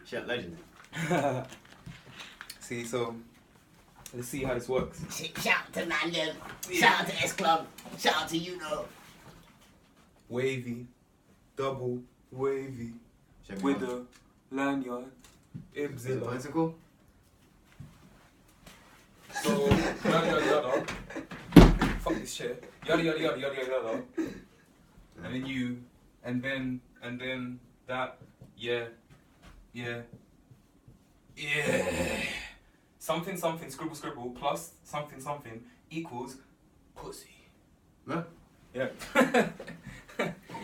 Shit, legend. See, so let's see how this works. Shout out to Mandem. Shout out to S Club. Shout out to Wavy, double wavy, Check with me out. a lanyard, Is it Ibzilla. political? So yada yada yada. Fuck this shit. Yada yada yada yada yada. And then you, and then that. Yeah. Something something scribble scribble plus something something equals pussy. No? Yeah.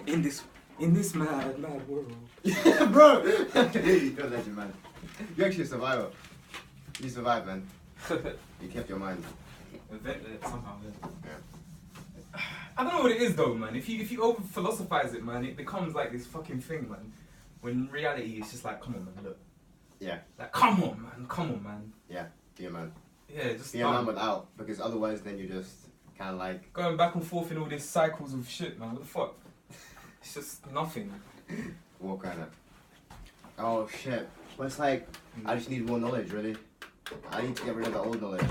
in this mad world. Bro! You're a legend, man. You're actually a survivor. You survived, man. You kept your mind. Somehow, yeah. Yeah. I don't know what it is though, man. If you over philosophize it, man, it becomes like this fucking thing, man. When in reality, it's just like, come on, man, look. Yeah. Like, come on, man. Yeah. Be a man. Yeah, just Be a man without, because otherwise then you just kind of like... going back and forth in all these cycles of shit, man. What the fuck? It's just nothing. walk around it. Oh shit. Well, it's like, I just need more knowledge, really. I need to get rid of the old knowledge.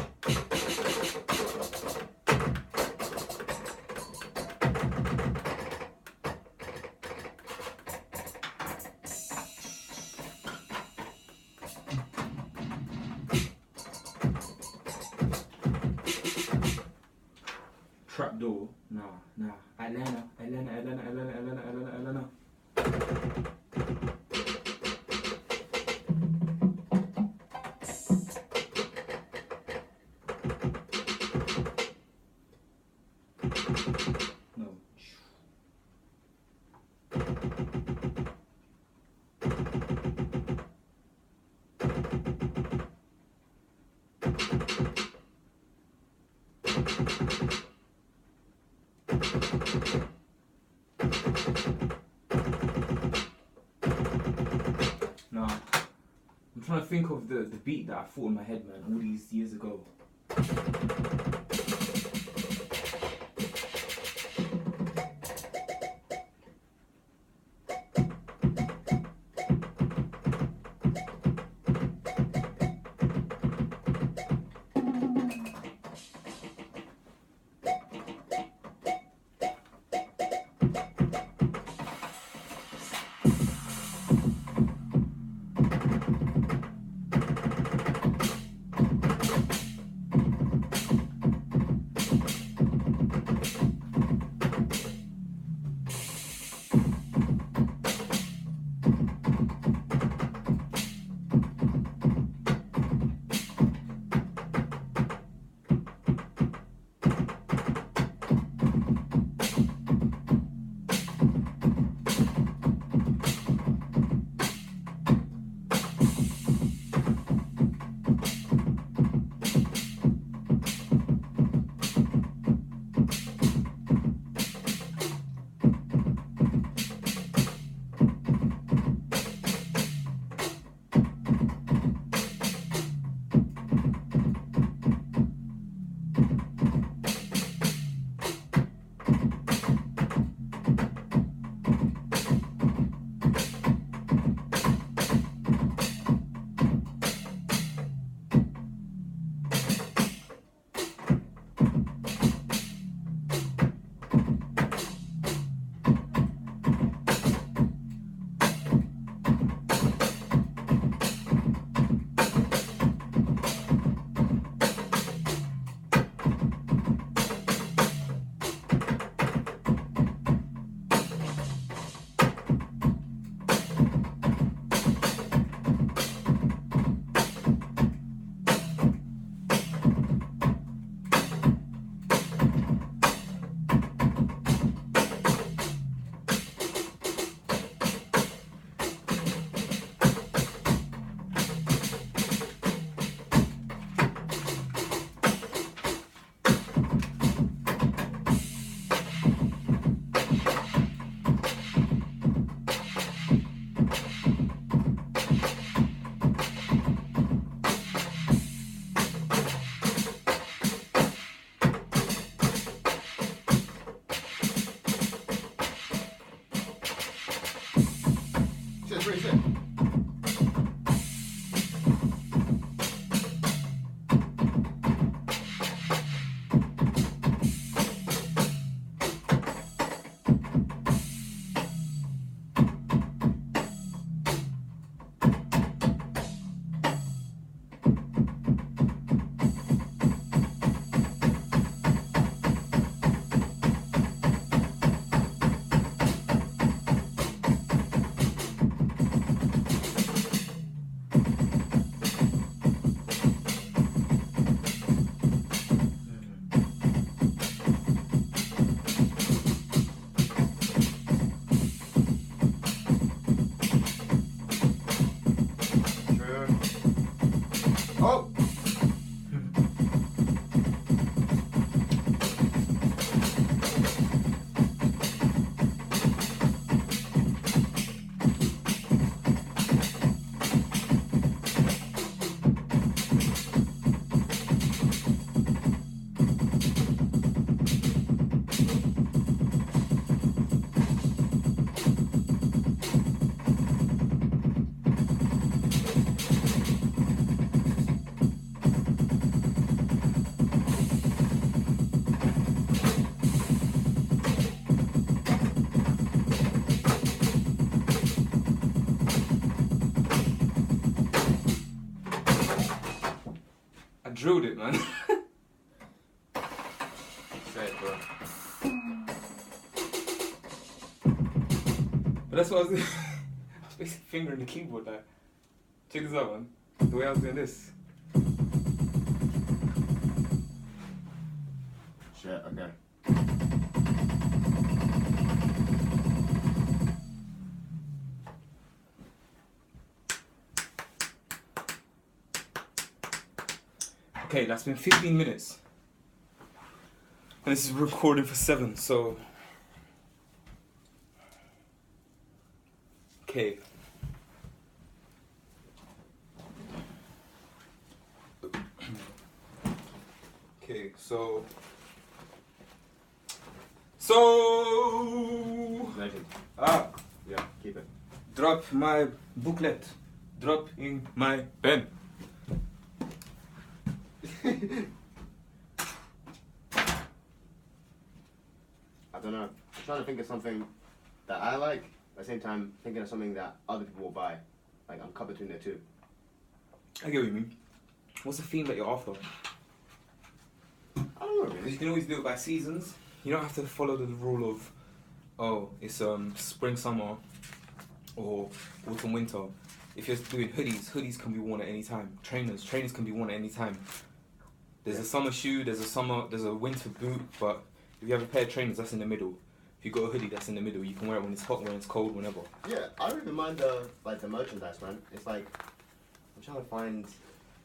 Trapdoor? Nah. Atlanta. No. Nah. I'm trying to think of the beat that I thought in my head, man, all these years ago. Shit's pretty sick. drilled it, man. Say it, bro. But that's what I was doing. I was basically fingering the keyboard like. Check this out, man. The way I was doing this. Shit, okay. Okay, that's been 15 minutes. And this is recording for 7, so. Okay. Okay, so. Legend. Ah, Yeah, keep it. drop my booklet. Drop in my pen. I don't know. I'm trying to think of something that I like, at the same time thinking of something that other people will buy. Like, I'm cut between the two. I get what you mean. What's the theme that you're after? I don't know, You really. can always do it by seasons. You don't have to follow the rule of, oh, it's spring, summer, or autumn, winter. If you're doing hoodies can be worn at any time. Trainers can be worn at any time. There's a summer shoe, there's a winter boot, but if you have a pair of trainers, that's in the middle. If you got a hoodie, that's in the middle. You can wear it when it's hot, when it's cold, whenever. Yeah, I don't even mind the merchandise, man. It's like, I'm trying to find...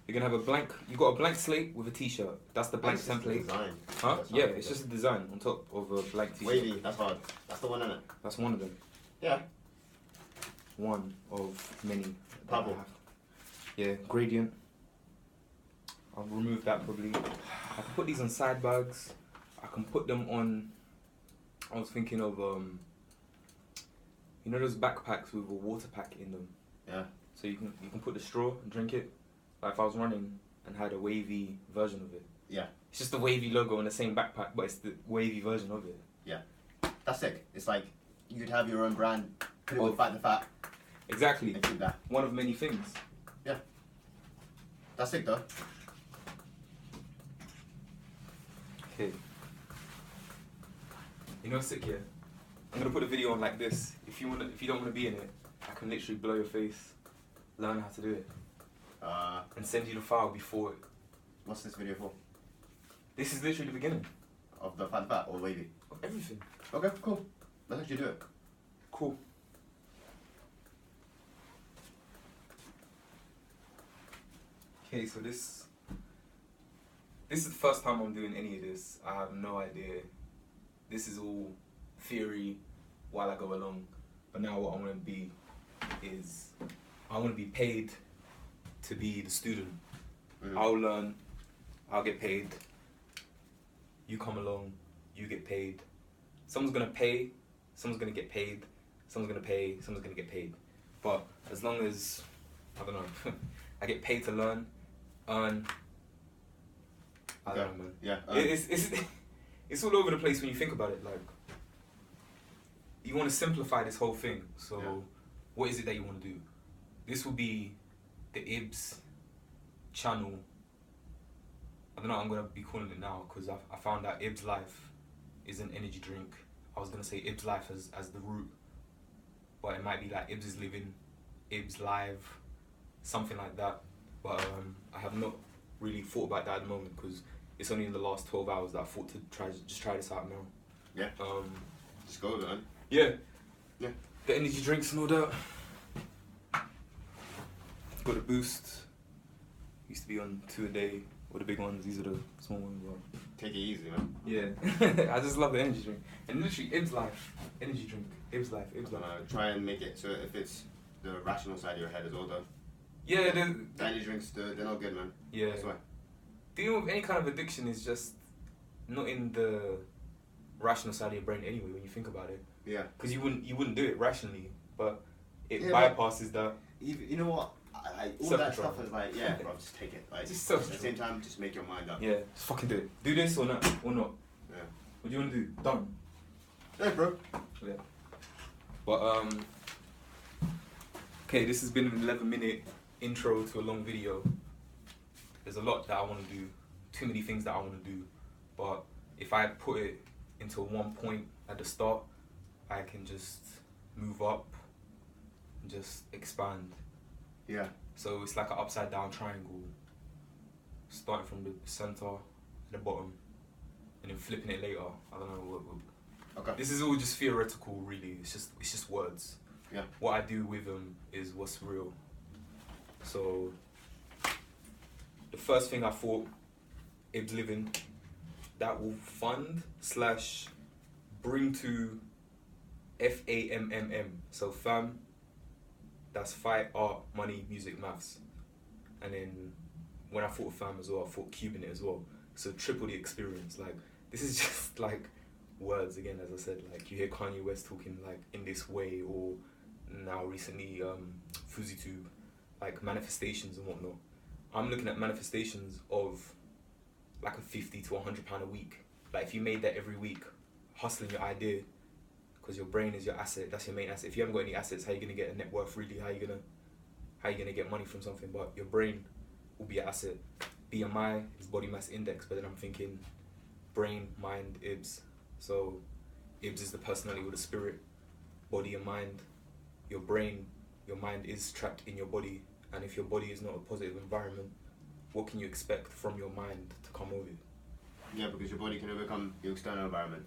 You're gonna have you got a blank slate with a t-shirt. That's the blank It's just the template. design. Huh? That's Yeah, not it's good. just a design on top of a blank t-shirt. Wavy, that's hard. That's the one, innit? That's one of them. Yeah. One of many. that I Purple. have. Yeah, gradient. I'll remove that probably. I can put these on side bags. I can put them on. I was thinking of you know those backpacks with a water pack in them. Yeah. So you can put the straw and drink it. Like if I was running and had a wavy version of it. Yeah. It's just the wavy logo on the same backpack, but it's the wavy version of it. That's sick. It's like, you could have your own brand, put it with Of- Fight the Fat, Exactly. and keep that. One of many things. That's sick, though. Okay. You know, sick, yeah. I'm gonna put a video on like this. If you don't wanna be in it, I can literally blow your face, learn how to do it, and send you the file before it. What's this video for? This is literally the beginning Of the Fight the Fat or Wavy? of everything. Okay, cool. Let's actually do it. Cool. Okay, so this is the first time I'm doing any of this. I have no idea. This is all theory while I go along. But now what I want to be is I want to be paid to be the student. I'll learn, I'll get paid. You come along, you get paid. Someone's gonna pay, someone's gonna get paid, someone's gonna pay, someone's gonna get paid. But as long as, I don't know, I get paid to learn, earn, I don't know, man. Yeah. It's all over the place when you think about it. Like, you want to simplify this whole thing. So, Yeah. what is it that you want to do? This will be the Ibs channel. I don't know what I'm gonna be calling it now because I found out Ibs Life is an energy drink. I was gonna say Ibs Life as the root, but it might be like Ibs is living, Ibs Live, something like that. But I have not really thought about that at the moment because it's only in the last 12 hours that I thought to try this out now. Yeah. Just go, man. Yeah. Yeah. The energy drinks and all that. Got a Boost. Used to be on 2 a day. Or the big ones. These are the small ones. But Take it easy, man. yeah. I just love the energy drink. And literally, Ibs Life. Energy drink. Ibs Life. Ibs Life. Try and make it so if it's the rational side of your head as well, though. Yeah, The energy drinks, they're not good, man. yeah. That's why. Dealing with any kind of addiction is just not in the rational side of your brain anyway when you think about it. Yeah. Because you wouldn't do it rationally, but it Yeah, but- bypasses that. You know what? All that Self-control. stuff is like, yeah, bro, just take it. Like, Just at the self-control. same time, just make your mind up. Yeah, just fucking do it. Do this or not. Or not. Yeah. What do you want to do? Done. Yeah, bro. Yeah. But okay, this has been an 11-minute intro to a long video. there's a lot that I want to do, too many things that I want to do, but if I put it into one point at the start, I can just move up and just expand. Yeah. So it's like an upside down triangle, starting from the center and the bottom, and then flipping it later. I don't know what. Okay. This is all just theoretical, really. It's just words. Yeah. What I do with them is what's real. So the first thing I thought, Ibs Living, that will fund / bring to FAMMM. So fam, that's fight, art, money, music, maths. And then when I thought of fam as well, I thought cube in it as well. So triple the experience. Like, this is just like words again, as I said. Like, you hear Kanye West talking like in this way, or now recently FuziTube, like manifestations and whatnot. I'm looking at manifestations of like a £50 to £100 a week. Like, if you made that every week, hustling your idea, because your brain is your asset. That's your main asset. If you haven't got any assets, how are you gonna get a net worth? Really, how are you gonna get money from something? But your brain will be your asset. BMI is body mass index, but then I'm thinking brain, mind, Ibs. So Ibs is the personality with the spirit, body and mind. Your brain, your mind is trapped in your body, and if your body is not a positive environment, what can you expect from your mind to come over it? Yeah, because your body can overcome your external environment.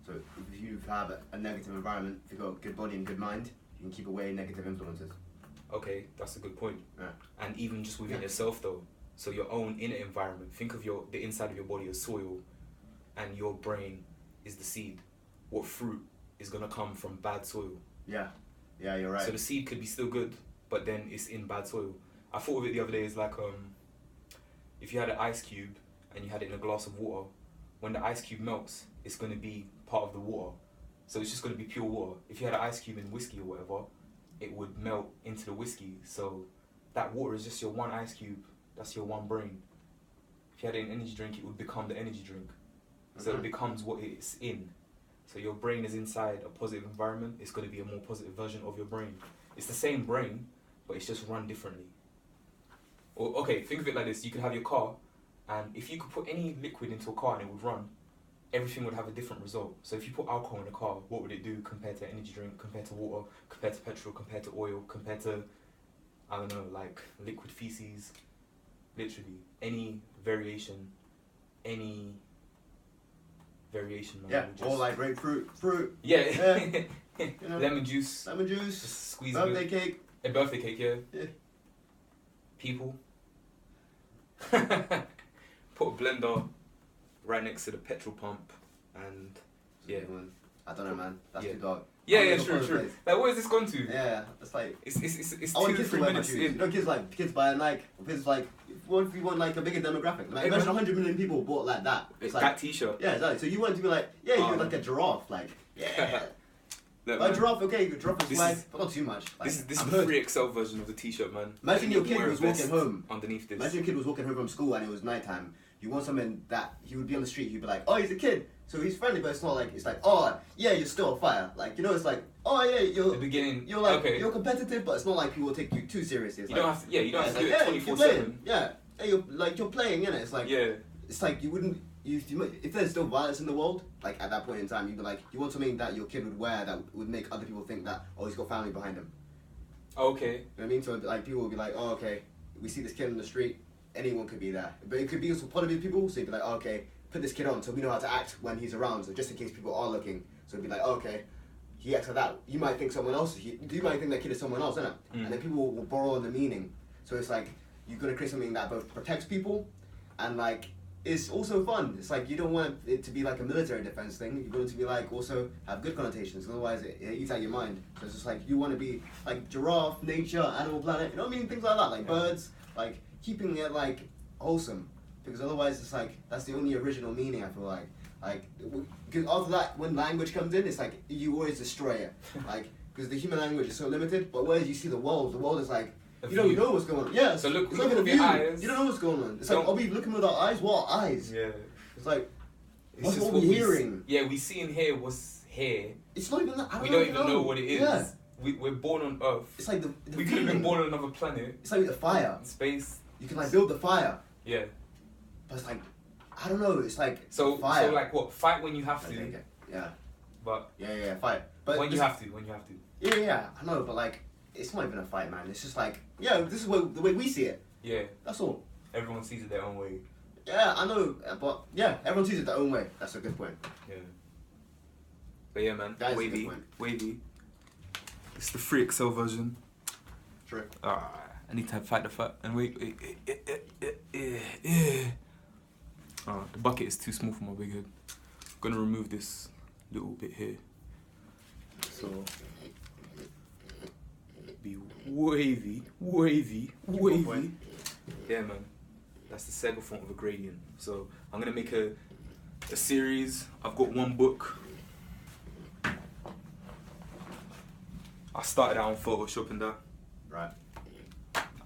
So if you have a negative environment, if you've got a good body and good mind, you can keep away negative influences. Okay, that's a good point. Yeah. And even just within yourself though, so your own inner environment, think of the inside of your body as soil, and your brain is the seed. What fruit is gonna come from bad soil? Yeah, yeah, you're right. So the seed could be still good, but then it's in bad soil. I thought of it the other day as like, if you had an ice cube and you had it in a glass of water, when the ice cube melts, it's gonna be part of the water. So it's just gonna be pure water. If you had an ice cube in whiskey or whatever, it would melt into the whiskey. So that water is just your one ice cube. That's your one brain. If you had an energy drink, it would become the energy drink. So it becomes what it's in. So your brain is inside a positive environment. It's going to be a more positive version of your brain. It's the same brain, but it's just run differently. Or okay, think of it like this. You could have your car, and if you could put any liquid into a car and it would run, everything would have a different result. So if you put alcohol in a car, what would it do compared to energy drink, compared to water, compared to petrol, compared to oil, compared to, I don't know, like liquid feces? Literally, any variation, man. Yeah, would just, or like grapefruit, fruit. yeah. You know, Lemon juice. lemon juice, Just squeeze birthday it. cake. A birthday cake, yeah. Yeah. People. Put a blender right next to the petrol pump, and yeah. I don't know, man. That's Yeah. too dark. Yeah, I'm yeah, gonna go true, for the true. place. Like, where has this gone to? Yeah, it's like. It's I want 2 kids to 3 wear my minutes shoes. in. You know, kids buy Nike. Kids like, what if we want like a bigger demographic? Like, Hey, imagine man. 100 million people bought like that. It's like, that T-shirt. yeah, exactly. So you want to be like, yeah, you're Um, like a giraffe, like, yeah. Look, Like man, giraffe, okay, you giraffe is This flag, is- but not too much. Like, this is I'm the hood. 3XL version of the T-shirt, man. Imagine your You kid wear a was walking vest home. underneath this. Imagine your kid was walking home from school and it was nighttime. You want something that he would be on the street. You'd be like, oh, he's a kid, so he's friendly, but it's not like it's like, oh, yeah, you're still a fire. Like, you know, it's like, oh yeah, the beginning. you're like okay. you're competitive, but it's not like people take you too seriously. It's You like, don't have to. Yeah, you don't have to do it's it like, you're 24/7. playing. Yeah, hey, you're playing, innit? It's like, Yeah. it's like you wouldn't. If there's still violence in the world, like at that point in time, you'd be like, you want something that your kid would wear that would make other people think that, oh, he's got family behind him. Okay. You know what I mean? So like people would be like, oh, okay, we see this kid in the street, anyone could be there. But it could be also positive people, so you'd be like, oh, okay, put this kid on so we know how to act when he's around, so just in case people are looking. So it'd be like, oh, okay, he acts like that. You might think someone else, you might think that kid is someone else, innit? Mm. And then people will borrow on the meaning. So it's like, you're gonna create something that both protects people and like, it's also fun. It's like you don't want it to be like a military defense thing. You want it to be like also have good connotations. Otherwise, it eats out your mind. So it's just like you want to be like giraffe, nature, Animal Planet. You know what I mean? Things like that, like birds. Like keeping it like wholesome. Because otherwise, it's like that's the only original meaning. I feel like because after that, when language comes in, it's like you always destroy it. Like because the human language is so limited. But whereas you see the world is like. You don't know what's going on. Yeah. So look it's with like a your view. eyes. You don't know what's going on. It's like, are we looking with our eyes? What eyes? Yeah. It's like, It's what's just what we we hearing? Yeah, we see and hear what's here. It's not even that. We don't even know what it is. Yeah. We're born on Earth. It's like the We could have been feeling. born on another planet. It's like the fire. In space. You can like build the fire. Yeah. But it's like, I don't know. It's like So fire. like what? Fight when you have I to, think it. Yeah. but Yeah, fight. But when you this- have to, when you have to. Yeah, I know, but like, it's not even a fight, man. It's just like, yeah, this is the way we see it. Yeah. That's all. Everyone sees it their own way. Yeah, I know, but yeah, everyone sees it their own way. That's a good point. Yeah. But yeah, man. That is a Wavy. good point. Wavy. It's the free Excel version. True. I need to fight the fight and wait. The bucket is too small for my big head. Gonna remove this little bit here. So be wavy. Yeah, man. That's the Sega font of a gradient. So I'm gonna make a series. I've got one book. I started out on Photoshop and that. Right.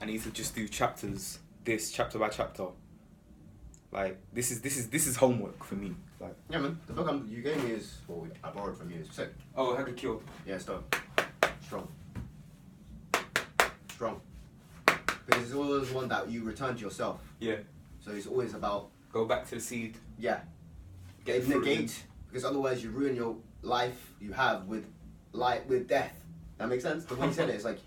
I need to just do chapters, this chapter by chapter. Like this is homework for me. Like Yeah, man. The book you gave me is, well, I borrowed from you. It's sick. oh, Hacker Kill. Yeah, it's dope. Strong. Because it's always one that you return to yourself. Yeah. So it's always about, Go back to the seed. yeah, Get fruit. negate, because otherwise you ruin your life you have with death. That makes sense? The way you said it, it's like,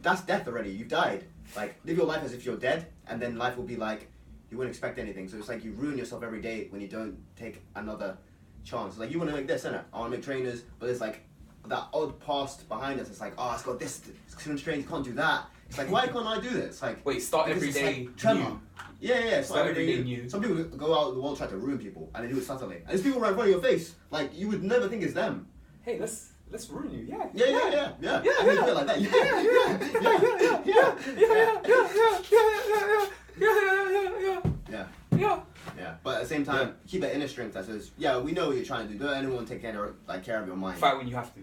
that's death already. You've died. Like, live your life as if you're dead, and then life will be like, you wouldn't expect anything. So it's like you ruin yourself every day when you don't take another chance. Like, you want to make this, innit? I want to make trainers, but there's like that odd past behind us. It's like, oh, it's got this, it's trainers can't do that. It's like, why can't I do this? Like, Wait, start because every it's day like tremor. new. Yeah, it's Start like every day new. Some people go out in the world try to ruin people, and they do it subtly. And there's people right in front of your face. Like, you would never think it's them. Hey, let's ruin you. Yeah. Yeah. And they do it like that. Yeah. But at the same time, keep that inner strength that says, yeah, we know what you're trying to do. Don't let anyone take care of your mind. Fight when you have to.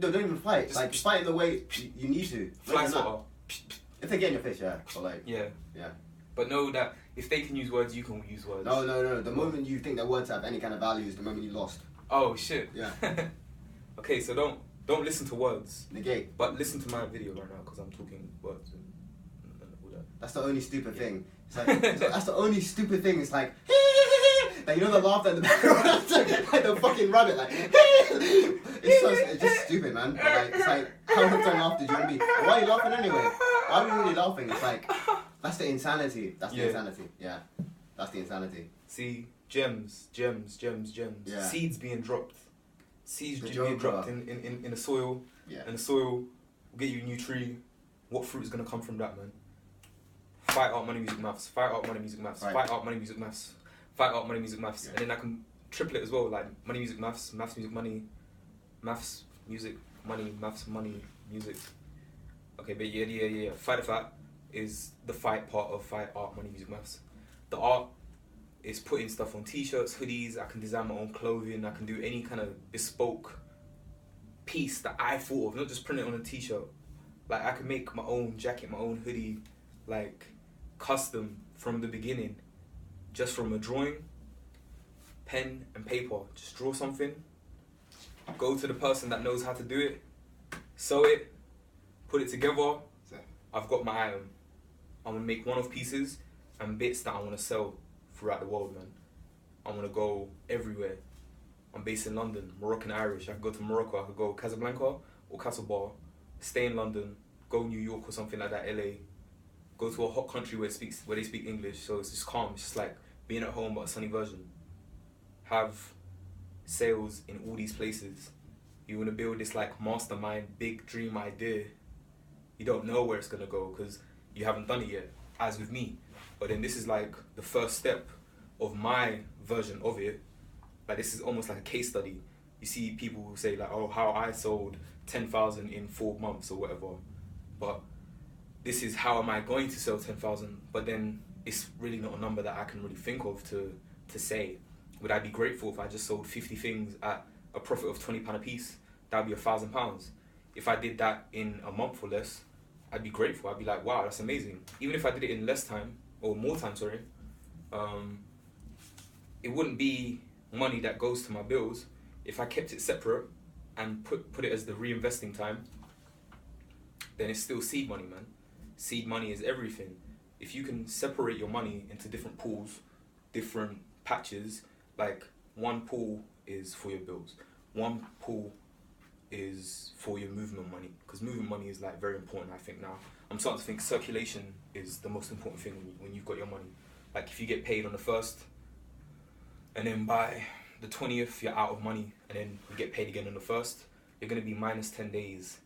No, don't even fight. Just Like, fight in the way you need to. Fly Not- swatter. If they get in your face, yeah. But like, Yeah. yeah. But know that if they can use words, you can use words. No. The moment you think that words have any kind of value is the moment you lost. Oh shit. Yeah. Okay, so don't listen to words, Negate. but listen to my video right now because I'm talking words and all that. That's the only stupid thing. It's like, that's the only stupid thing. It's like, like, you know the laughter in the background, like the fucking rabbit, like, it's just stupid, man. But like, it's like, how much time laughter do you want to be? Why are you laughing anyway? Why are we really laughing? It's like, that's the insanity. That's the insanity. Yeah, that's the insanity. See, gems. Yeah. Seeds being dropped. Seeds The being Joker. dropped in the soil. Yeah. And the soil will get you a new tree. What fruit is gonna come from that, man? Fight art, money, music, maths. Fight art, money, music, maths. Right. Fight art, money, music, maths. Fight art, money, music, maths. Yeah. And then I can triple it as well, like money, music, maths, maths, music, money, maths, music, money, maths, money, music. Okay, but yeah. Fight or Fat is the fight part of fight art, money, music, maths. The art is putting stuff on t-shirts, hoodies. I can design my own clothing. I can do any kind of bespoke piece that I thought of, not just print it on a t-shirt. Like I can make my own jacket, my own hoodie, like custom from the beginning, just from a drawing, pen and paper. Just draw something, go to the person that knows how to do it, sew it, put it together. I've got my item. I'm gonna make one-off pieces and bits that I wanna sell throughout the world, man. I wanna go everywhere. I'm based in London, Moroccan Irish. I could go to Morocco, I could go Casablanca or Castlebar, stay in London, go New York or something like that, LA. Go to a hot country where they speak English, so it's just calm. It's just like being at home but a sunny version. Have sales in all these places. You wanna build this like mastermind, big dream idea. You don't know where it's gonna go because you haven't done it yet, as with me. But then this is like the first step of my version of it. Like this is almost like a case study. You see people who say like, oh, how I sold 10,000 in 4 months or whatever. But this is how am I going to sell 10,000? But then it's really not a number that I can really think of to say. Would I be grateful if I just sold 50 things at a profit of £20 a piece? That'd be £1,000. If I did that in a month or less, I'd be grateful. I'd be like, wow, that's amazing. Even if I did it in less time, or more time, sorry, it wouldn't be money that goes to my bills. If I kept it separate and put it as the reinvesting time, then it's still seed money, man. Seed money is everything. if you can separate your money into different pools, different patches, like one pool is for your bills, one pool is for your movement money, because movement money is like very important. I think now I'm starting to think circulation is the most important thing when you've got your money. Like if you get paid on the 1st and then by the 20th you're out of money, and then you get paid again on the 1st, you're going to be minus 10 days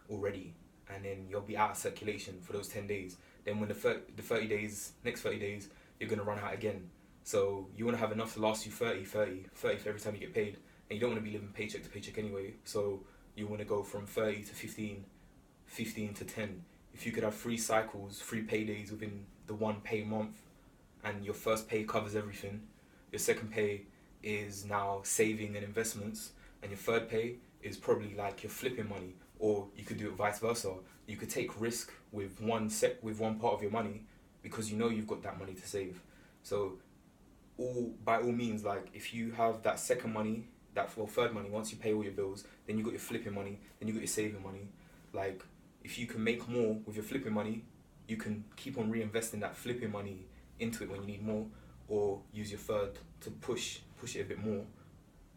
already, and then you'll be out of circulation for those 10 days. Then when the 30 days, next 30 days, you're going to run out again. So you want to have enough to last you 30 for every time you get paid. And you don't want to be living paycheck to paycheck anyway. So you want to go from 30 to 15, 15 to 10. If you could have 3 cycles, 3 paydays within the one pay month, and your first pay covers everything, your second pay is now saving and investments, and your third pay is probably like your flipping money. Or you could do it vice versa. You could take risk with one part of your money because you know you've got that money to save. So by all means, like if you have that second money, third money, once you pay all your bills, then you got your flipping money, then you got your saving money. Like if you can make more with your flipping money, you can keep on reinvesting that flipping money into it when you need more, or use your third to push it a bit more,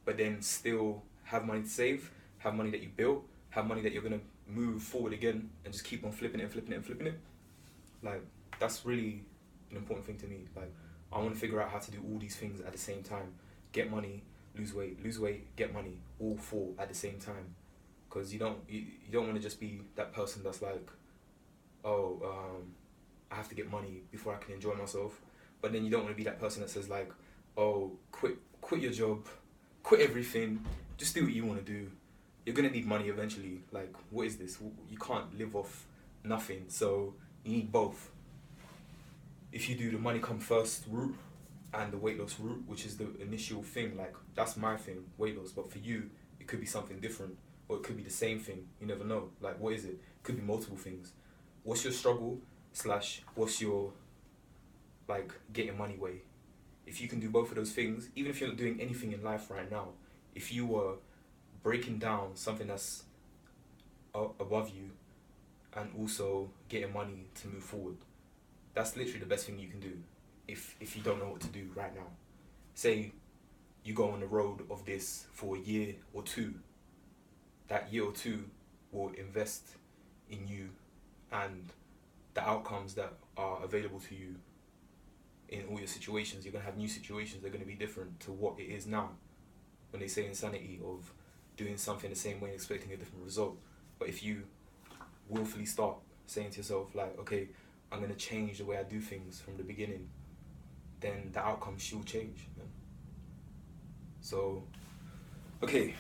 but then still have money to save, have money that you built, have money that you're gonna move forward again, and just keep on flipping it. Like that's really an important thing to me. Like I want to figure out how to do all these things at the same time: get money, lose weight, get money, all 4 at the same time. Because you don't want to just be that person that's like, I have to get money before I can enjoy myself. But then you don't want to be that person that says like, quit your job, quit everything, just do what you want to do. You're gonna need money eventually. Like, what is this? You can't live off nothing, so you need both. If you do the money come first route and the weight loss route, which is the initial thing, like that's my thing, weight loss. But for you, it could be something different, or it could be the same thing. You never know. Like, what is it? It could be multiple things. What's your struggle / what's your like getting money way? If you can do both of those things, even if you're not doing anything in life right now, if you were breaking down something that's above you and also getting money to move forward, that's literally the best thing you can do if you don't know what to do right now. Say you go on the road of this for a year or 2. That year or 2 will invest in you and the outcomes that are available to you in all your situations. You're going to have new situations that are going to be different to what it is now. When they say insanity of doing something the same way and expecting a different result. But if you willfully start saying to yourself like, okay, I'm going to change the way I do things from the beginning, then the outcome should change. Man. So, okay,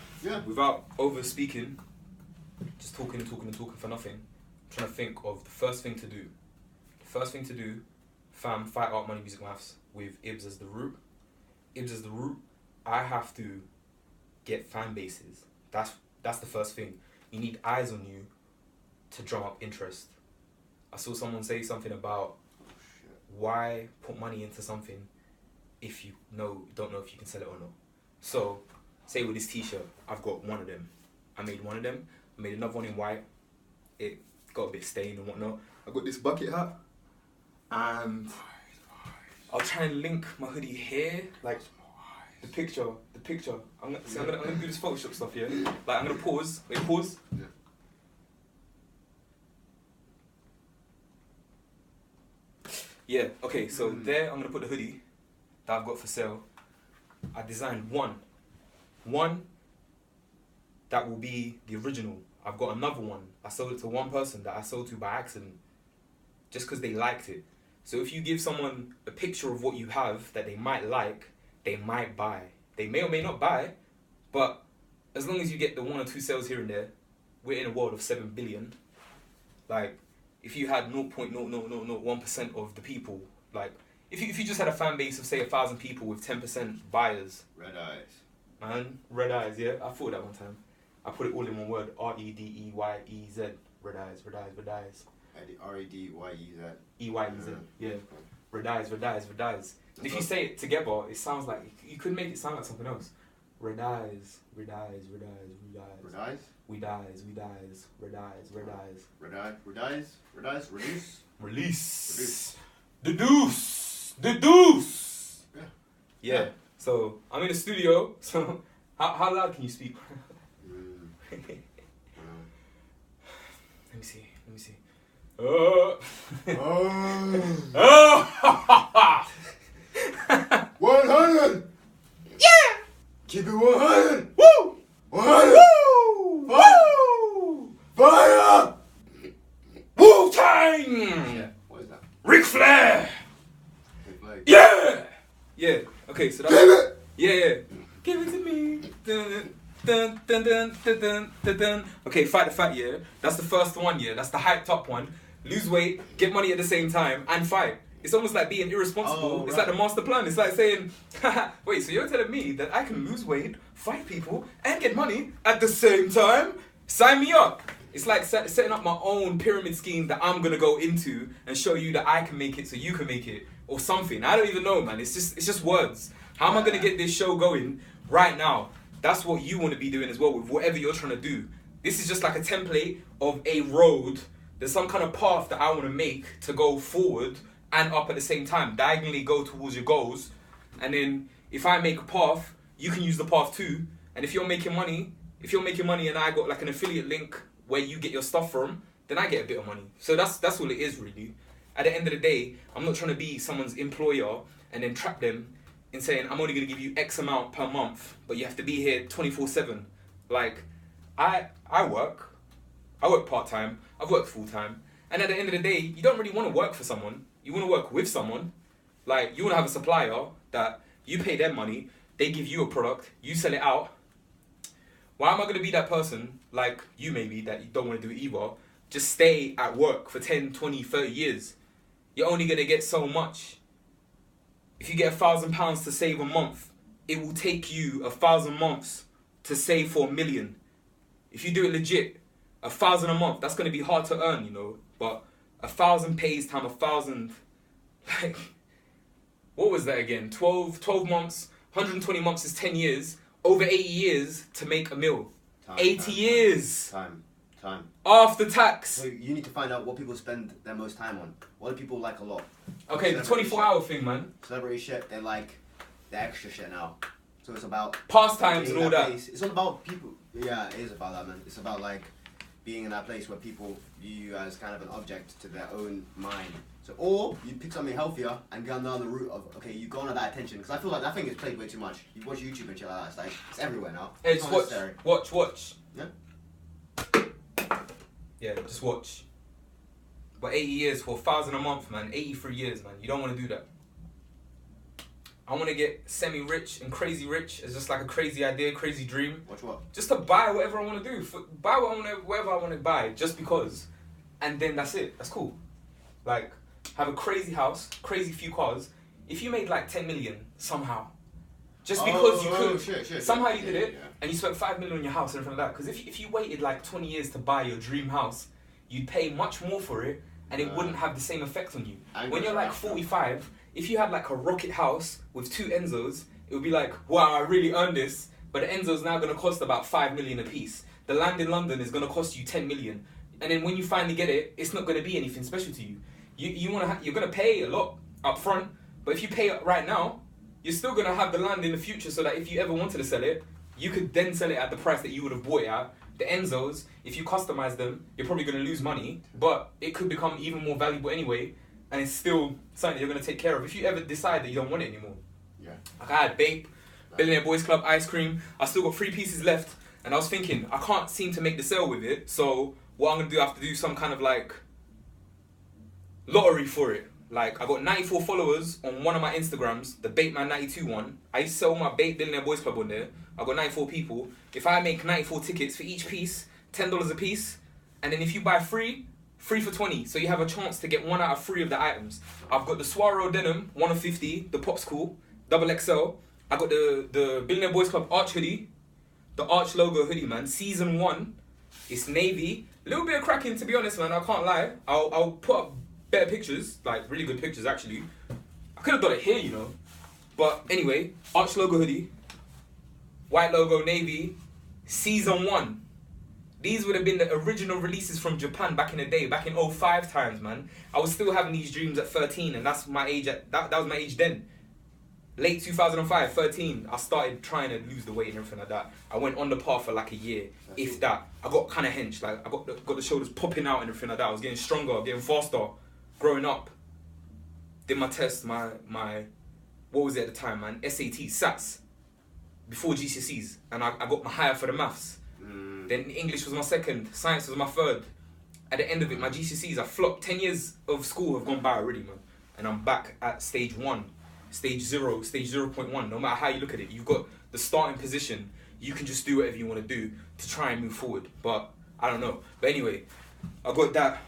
without over speaking, just talking for nothing, I'm trying to think of the first thing to do. The first thing to do, fam, fight art, money, music, maths with Ibs as the root. Ibs as the root, I have to get fan bases. That's the first thing. You need eyes on you to drum up interest. I saw someone say something about why put money into something if you don't know if you can sell it or not. So, say with this t-shirt, I've got one of them. I made one of them. I made another one in white. It got a bit stained and whatnot. I got this bucket hat, and I'll try and link my hoodie here, like the picture. I'm gonna do this Photoshop stuff, yeah? Like I'm gonna pause. Wait, pause. Yeah. Yeah, okay, so there I'm gonna put the hoodie that I've got for sale. I designed one that will be the original. I've got another one. I sold it to one person that I sold to by accident, just because they liked it. So if you give someone a picture of what you have that they might like, they might buy. They may or may not buy, but as long as you get the 1 or 2 sales here and there, we're in a world of 7 billion. Like, if you had 0.0001% of the people, like, if you just had a fan base of, say, 1,000 people with 10% buyers. Red eyes. Man, red eyes, yeah. I thought that one time. I put it all in one word, R-E-D-E-Y-E-Z. Red eyes, red eyes, red eyes. R-E-D-Y-E-Z. E-Y-E-Z, yeah. Red eyes, red eyes, red eyes. And if you say it together, it sounds like, you could make it sound like something else. Red eyes, red eyes, red eyes, red eyes. Red eyes? We dies, red eyes, red eyes. Red eyes, release. Release. The Deuce. The Deuce. Yeah. Yeah. So I'm in the studio. So how loud can you speak? Let me see. Let me see. Oh. 100. Yeah. Keep it 100. Woo. 100. Woo. Woo. Fire. Wu-Tang. Yeah. What is that? Ric Flair. Like, Yeah. Yeah. Okay. So that's. Damn it. Yeah. Give it to me. Dun, dun, dun, dun, dun, dun, dun, dun. Okay, Fight the Fat, yeah. That's the first one, yeah. That's the hyped up one. Lose weight, get money at the same time, and fight. It's almost like being irresponsible. Oh, It's right. like the master plan. It's like saying, wait, so you're telling me that I can lose weight, fight people, and get money at the same time? Sign me up. It's like setting up my own pyramid scheme that I'm gonna go into and show you that I can make it so you can make it, or something. I don't even know, man. It's just words. How am I gonna get this show going right now? That's what you want to be doing as well with whatever you're trying to do. This is just like a template of a road. There's some kind of path that I want to make to go forward and up at the same time. Diagonally go towards your goals. And then if I make a path, you can use the path too. And if you're making money and I got like an affiliate link where you get your stuff from, then I get a bit of money. So that's all it is really. At the end of the day, I'm not trying to be someone's employer and then trap them in saying, I'm only going to give you X amount per month, but you have to be here 24/7. Like, I work part-time, I've worked full-time, and at the end of the day, you don't really want to work for someone, you want to work with someone. Like, you want to have a supplier that you pay them money, they give you a product, you sell it out. Why am I going to be that person, like you maybe, that you don't want to do it either, just stay at work for 10, 20, 30 years? You're only going to get so much. If you get £1,000 to save a month, it will take you 1,000 months to save for $1 million. If you do it legit, 1,000 a month, that's going to be hard to earn, you know. But 1,000 pays times 1,000, like, what was that again? 12 months, 120 months is 10 years. Over 80 years to make a mil. 80 years. Time. After tax. So you need to find out what people spend their most time on. What do people like a lot? Okay, the 24-hour thing, man. Celebrity shit, they like the extra shit now. So it's about Pastimes being and all in that. place. It's all about people. Yeah, it is about that, man. It's about like being in that place where people view you as kind of an object to their own mind. So, or you pick something healthier and go down the route of, okay, you go on to that attention. Because I feel like that thing is played way too much. You watch YouTube and shit like that. It's like, it's everywhere now. It's not watch. necessary. Watch. Yeah? Yeah, just watch. But 80 years for 1,000 a month, man. 83 years, man. You don't want to do that. I want to get semi-rich and crazy rich. It's just like a crazy idea, crazy dream. Watch what? Just to buy whatever I want to do. Buy whatever I want to buy, just because. And then that's it. That's cool. Like, have a crazy house, crazy few cars. If you made like 10 million somehow, just because you could, somehow you did it, and you spent 5 million on your house and everything like that. Because if you waited like 20 years to buy your dream house, you'd pay much more for it, and it wouldn't have the same effect on you. When you're like 45, if you had like a rocket house with 2 Enzos, it would be like, wow, I really earned this. But the Enzo's now going to cost about 5 million a piece. The land in London is going to cost you 10 million. And then when you finally get it, it's not going to be anything special to you. You're going to pay a lot up front, but if you pay it right now, you're still going to have the land in the future so that if you ever wanted to sell it, you could then sell it at the price that you would have bought it at. The Enzos, if you customize them, you're probably going to lose money, but it could become even more valuable anyway, and it's still something that you're going to take care of if you ever decide that you don't want it anymore. Yeah. Like I had Bape, Billionaire Boys Club, ice cream. I still got 3 pieces left, and I was thinking, I can't seem to make the sale with it, so what I'm going to do, I have to do some kind of like lottery for it. Like, I got 94 followers on one of my Instagrams, the Bateman92 one. I used to sell my Bape Billionaire Boys Club on there. I got 94 people. If I make 94 tickets for each piece, $10 a piece, and then if you buy 3 for 20. So you have a chance to get 1 out of 3 of the items. I've got the Swaro denim, 1 of 50, the Popsicle, double XL. I got the Billionaire Boys Club Arch hoodie, the Arch logo hoodie, man. Season 1. It's navy. A little bit of cracking, to be honest, man. I can't lie. I'll put up better pictures, like really good pictures, actually. I could have done it here, you know. But anyway, Arch logo hoodie, white logo, navy, Season 1. These would have been the original releases from Japan back in the day, back in 05 times, man. I was still having these dreams at 13, and that's my age. That was my age then. Late 2005, 13, I started trying to lose the weight and everything like that. I went on the path for like a year, if that. I got kind of hench, like I got the shoulders popping out and everything like that. I was getting stronger, getting faster, growing up. Did my test, my what was it at the time, man? SAT, SATs, before GCSEs, and I got my higher for the maths. Then English was my second, science was my third. At the end of it, my GCSEs, I flopped. 10 years of school have gone by already, man. And I'm back at stage 1, stage 0, stage 0.1. No matter how you look at it, you've got the starting position. You can just do whatever you want to do to try and move forward. But I don't know. But anyway, I got that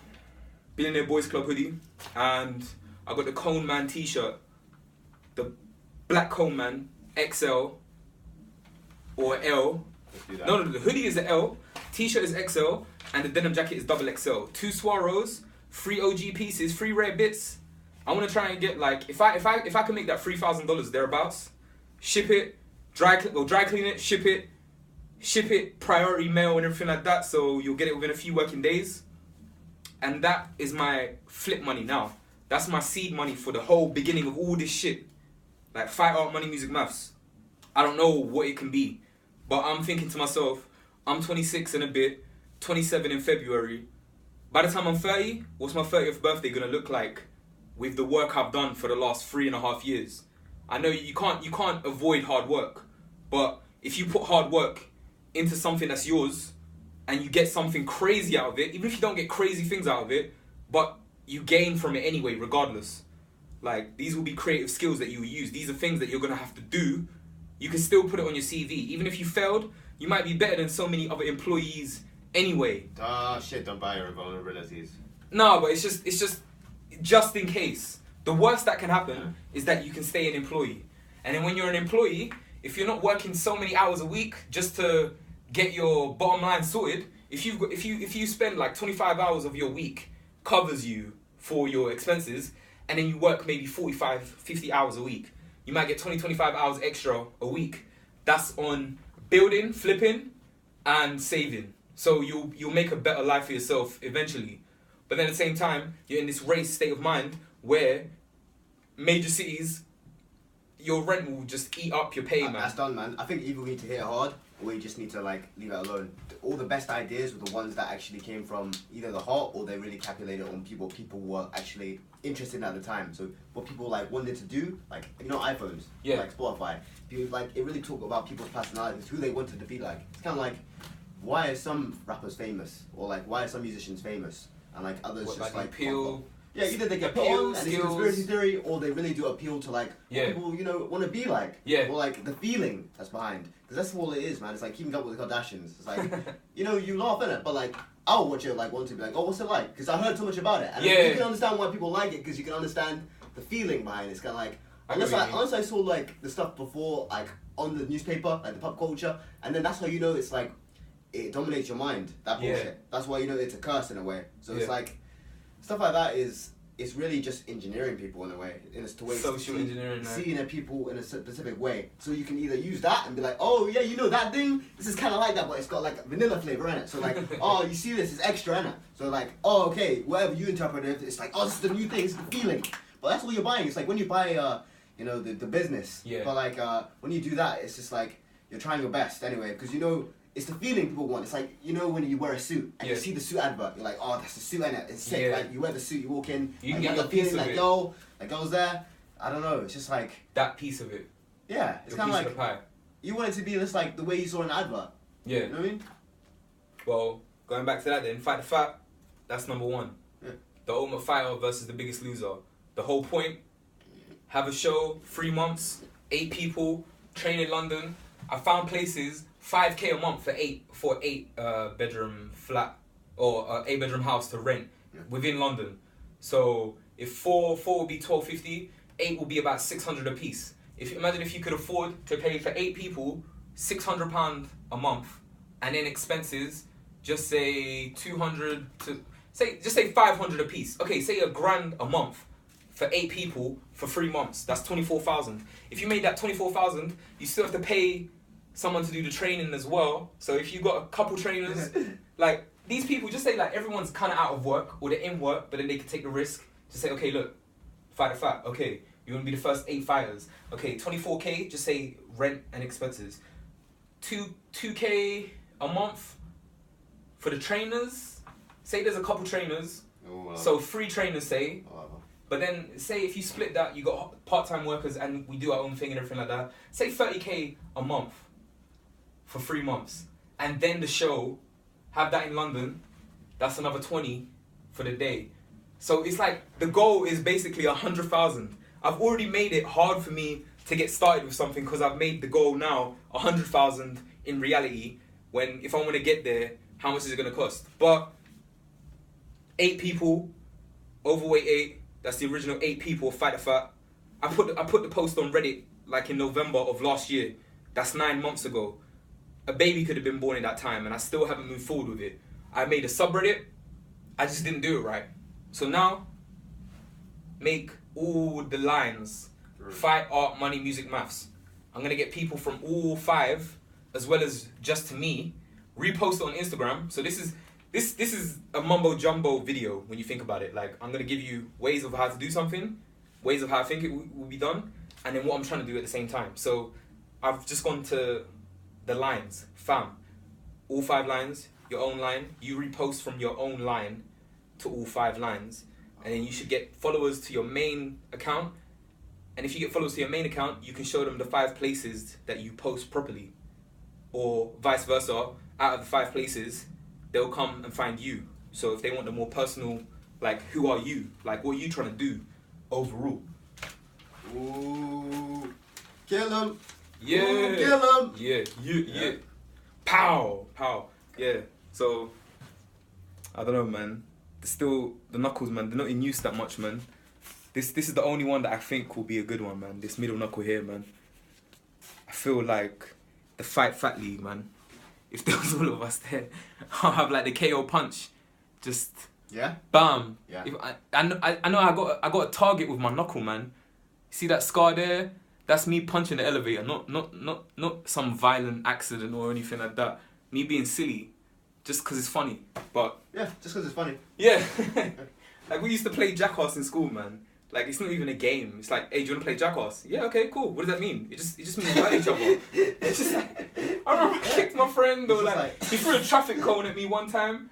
Billionaire Boys Club hoodie, and I got the Cone Man t-shirt, the Black Cone Man XL or L. No, the hoodie is the L, t-shirt is XL, and the denim jacket is double XL. 2 Swaros, 3 OG pieces, 3 rare bits. I want to try and get like, if I can make that $3,000 thereabouts, ship it, dry clean it, ship it, priority mail and everything like that, so you'll get it within a few working days. And that is my flip money now. That's my seed money for the whole beginning of all this shit. Like fight art, money, music, maths. I don't know what it can be. But I'm thinking to myself, I'm 26 and a bit, 27 in February. By the time I'm 30, what's my 30th birthday gonna look like with the work I've done for the last 3.5 years? I know you can't avoid hard work, but if you put hard work into something that's yours and you get something crazy out of it, even if you don't get crazy things out of it, but you gain from it anyway, regardless. Like, these will be creative skills that you will use. These are things that you're gonna have to do. You can still put it on your CV. Even if you failed, you might be better than so many other employees anyway. Shit, don't buy your vulnerabilities. No, but it's just in case. The worst that can happen is that you can stay an employee. And then when you're an employee, if you're not working so many hours a week just to get your bottom line sorted, if you spend like 25 hours of your week covers you for your expenses, and then you work maybe 45, 50 hours a week, you might get 20, 25 hours extra a week. That's on building, flipping, and saving. So you'll make a better life for yourself eventually. But then at the same time, you're in this race state of mind where major cities, your rent will just eat up your pay, man. That's done, man. I think either we need to hit it hard, or we just need to like leave it alone. All the best ideas were the ones that actually came from either the heart, or they really calculated on people were actually interested in at the time. So what people like wanted to do, like, you know, iPhones, like Spotify, people, like, it really talked about people's personalities, who they wanted to be like. It's kind of like, why are some rappers famous, or like why are some musicians famous, and like others what, just like appeal. Yeah, either they get put on and it's conspiracy theory, or they really do appeal to like what people, you know, want to be like. Yeah. Or like the feeling that's behind. Because that's all it is, man. It's like keeping up with the Kardashians. It's like, you know, you laugh at it, but like, I'll watch it, like, want to be like, oh, what's it like? Because I heard so much about it. And you can understand why people like it, because you can understand the feeling behind it. It's kind of like, unless I saw like the stuff before, like on the newspaper, like the pop culture, and then that's how you know it's like, it dominates your mind, that bullshit. Yeah. That's why you know it's a curse in a way. So it's like, stuff like that it's really just engineering people in a way, in a way. Social engineering, seeing a people in a specific way. So you can either use that and be like, oh yeah, you know that thing? This is kind of like that, but it's got like vanilla flavor in it. So like, oh, you see this, it's extra in it. So like, oh, okay, whatever you interpret it, it's like, oh, this is the new thing, it's the feeling. But that's what you're buying. It's like when you buy, you know, the business. Yeah. But like, when you do that, it's just like, you're trying your best anyway, because you know, it's the feeling people want. It's like, you know, when you wear a suit and you see the suit advert, you're like, oh, that's the suit in it. It's sick. Like, you wear the suit, you walk in, you like, get the a piece feeling of like, it. yo, that girl's there. I don't know. It's just like that piece of it. Yeah, it's kind of like the pie. You want it to be just like the way you saw an advert. Yeah. You know what I mean? Well, going back to that then, Fight the Fat, that's number 1. Yeah. The Ultimate Fighter versus The Biggest Loser. The whole point, have a show, 3 months, 8 people, train in London. I found places, 5k a month for 8 bedroom flat or 8-bedroom house to rent within London. So if 4 will be 1250, 8 will be about 600 a piece. Imagine if you could afford to pay for 8 people £600 a month, and then expenses, just say 200 to just say 500 a piece. Okay, say £1,000 a month for 8 people for 3 months. That's 24,000. If you made that 24,000, you still have to pay someone to do the training as well. So if you got a couple trainers, like these people, just say like everyone's kind of out of work or they're in work, but then they can take the risk. Just say, okay, look, fight a fight. Okay, you want to be the first 8 fighters. Okay, 24K. Just say rent and expenses. 2K a month for the trainers. Say there's a couple trainers. So 3 trainers, say. But then say if you split that, you got part-time workers and we do our own thing and everything like that. Say 30K a month for 3 months. And then the show, have that in London, that's another 20 for the day. So it's like the goal is basically 100,000. I've already made it hard for me to get started with something because I've made the goal now 100,000 in reality. When if I want to get there, how much is it going to cost? But 8 people, overweight 8. That's the original 8 people of Fight the Fat. I put the post on Reddit like in November of last year. That's 9 months ago. A baby could have been born in that time, and I still haven't moved forward with it. I made a subreddit. I just didn't do it right. So now, make all the lines. Fight, art, money, music, maths. I'm gonna get people from all 5, as well as just to me, repost it on Instagram. So this is a mumbo jumbo video when you think about it. Like I'm gonna give you ways of how to do something, ways of how I think it will be done, and then what I'm trying to do at the same time. So I've just gone to the lines, fam. All 5 lines, your own line. You repost from your own line to all 5 lines, and then you should get followers to your main account. And if you get followers to your main account, you can show them the 5 places that you post properly, or vice versa. Out of the 5 places, they'll come and find you. So if they want the more personal, like who are you? Like what are you trying to do overall? Ooh, kill him. Yeah. Ooh, kill him. Yeah. Pow. Yeah. So I don't know, man. Still the knuckles, man. They're not in use that much, man. This is the only one that I think will be a good one, man. This middle knuckle here, man. I feel like the Fight Fat League, man. If there was all of us there, I'll have like the KO punch, just bam. Yeah. If I know I got a target with my knuckle, man. See that scar there? That's me punching the elevator, not some violent accident or anything like that. Me being silly, just because it's funny. But yeah, just because it's funny. Yeah, like we used to play Jackass in school, man. Like it's not even a game. It's like, hey, do you want to play Jackass? Yeah, okay, cool. What does that mean? It just means we like each other. It's just like, I remember I kicked my friend, or like he threw a traffic cone at me one time.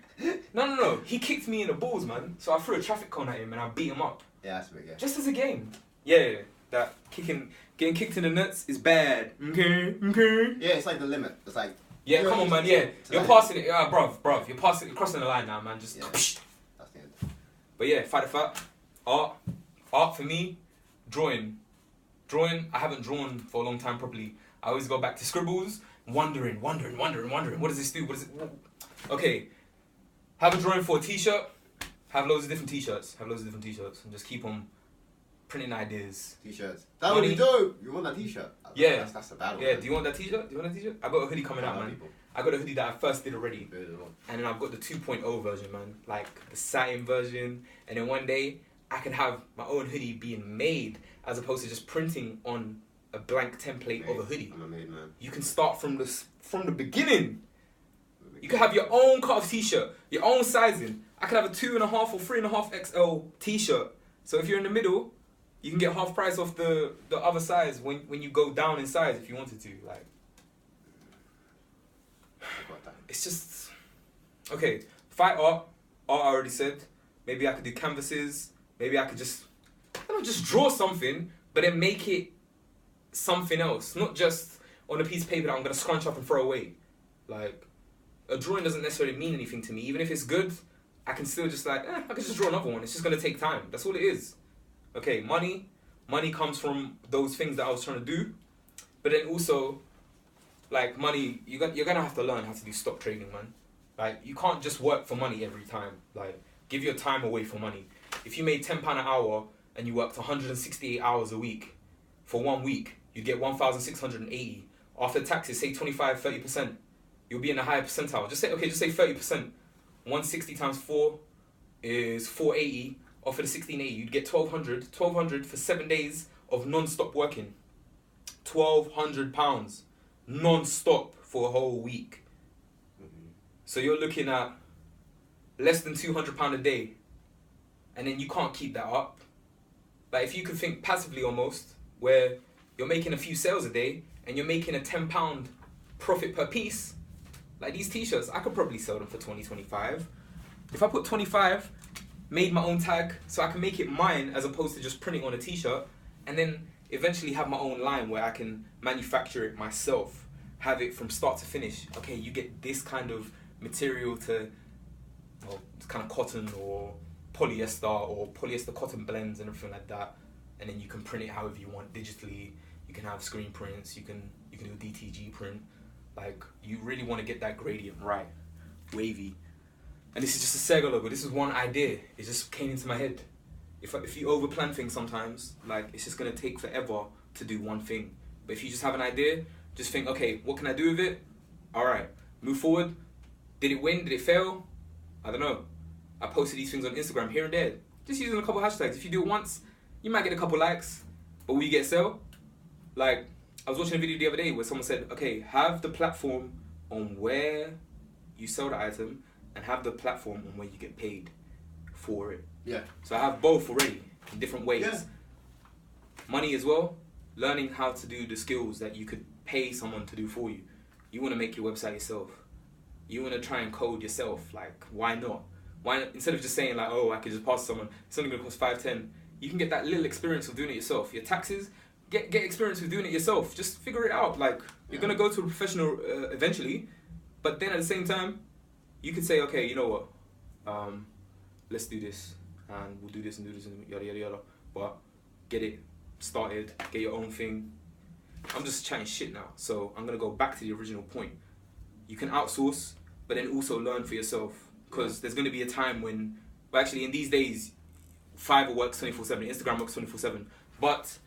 No. He kicked me in the balls, man. So I threw a traffic cone at him and I beat him up. Yeah, that's a big game. Just as a game. Yeah, that getting kicked in the nuts is bad. Okay. Yeah, it's like the limit. It's like. Yeah, come on, man. Yeah, you're passing it, bruv. You're passing, you're crossing the line now, man. Just. Yeah. That's the end. But yeah, Fight the Fat, art for me, drawing. I haven't drawn for a long time properly. I always go back to scribbles, wondering. What does this do? What is it? Okay, have a drawing for a t-shirt. Have loads of different t-shirts. And just keep on printing ideas. T-shirts. That would be dope. You want that t-shirt? Yeah. That's the bad one. Yeah. Do you want that t-shirt? I got a hoodie coming out, man. People. I got a hoodie that I first did already. And then I've got the 2.0 version, man. Like the satin version. And then one day, I can have my own hoodie being made as opposed to just printing on a blank template of a hoodie. I'm a made man. You can start from the beginning. You can have your own cut of t-shirt, your own sizing. I can have a 2.5 or 3.5 XL t-shirt. So if you're in the middle, you can get half price off the other size when you go down in size if you wanted to. Like, it's just okay. Fight art I already said. Maybe I could do canvases. Maybe I could just draw something, but then make it something else. Not just on a piece of paper that I'm gonna scrunch up and throw away. Like, a drawing doesn't necessarily mean anything to me. Even if it's good, I can still just I can just draw another one. It's just gonna take time. That's all it is. Okay, money comes from those things that I was trying to do, but then also, like money, you're gonna have to learn how to do stock trading, man. Like you can't just work for money every time. Like give your time away for money. If you made £10 an hour and you worked 168 hours a week, for 1 week, you'd get 1,680. After taxes, say 25-30%, you'll be in a higher percentile. Just say 30%. 160 times 4 is 480. Off of the 1680, you'd get 1,200. 1,200 for 7 days of non-stop working. £1,200. non-stop for a whole week. So you're looking at less than £200 a day, and then you can't keep that up. Like if you could think passively almost, where you're making a few sales a day and you're making a £10 profit per piece, like these t-shirts, I could probably sell them for 20, 25. If I put 25, made my own tag so I can make it mine as opposed to just printing on a t-shirt, and then eventually have my own line where I can manufacture it myself, have it from start to finish. Okay, you get this kind of material to, well, it's kind of cotton or polyester cotton blends and everything like that, and then you can print it however you want digitally. You can have screen prints, you can do a DTG print. Like, you really want to get that gradient right, wavy. And this is just a Sega logo. This is one idea. It just came into my head. If you overplan things sometimes, like, it's just gonna take forever to do one thing. But if you just have an idea, just think, okay, what can I do with it? All right, move forward. Did it win? Did it fail? I don't know. I posted these things on Instagram here and there, just using a couple hashtags. If you do it once, you might get a couple likes, but will you get a sale? Like, I was watching a video the other day where someone said, okay, have the platform on where you sell the item and have the platform on where you get paid for it. Yeah. So I have both already in different ways. Yeah. Money as well, learning how to do the skills that you could pay someone to do for you. You want to make your website yourself. You want to try and code yourself. Like, why not? Why not? Instead of just saying like, oh, I could just pass to someone, it's only going to cost $5-10. You can get that little experience of doing it yourself. Your taxes, get experience with doing it yourself. Just figure it out. Like, you're going to go to a professional eventually, but then at the same time, you could say, okay, you know what? Let's do this, and we'll do this and yada yada yada. But get it started, get your own thing. I'm just chatting shit now, so I'm gonna go back to the original point. You can outsource, but then also learn for yourself, because there's gonna be a time when, well, actually in these days, Fiverr works 24/7, Instagram works 24/7, but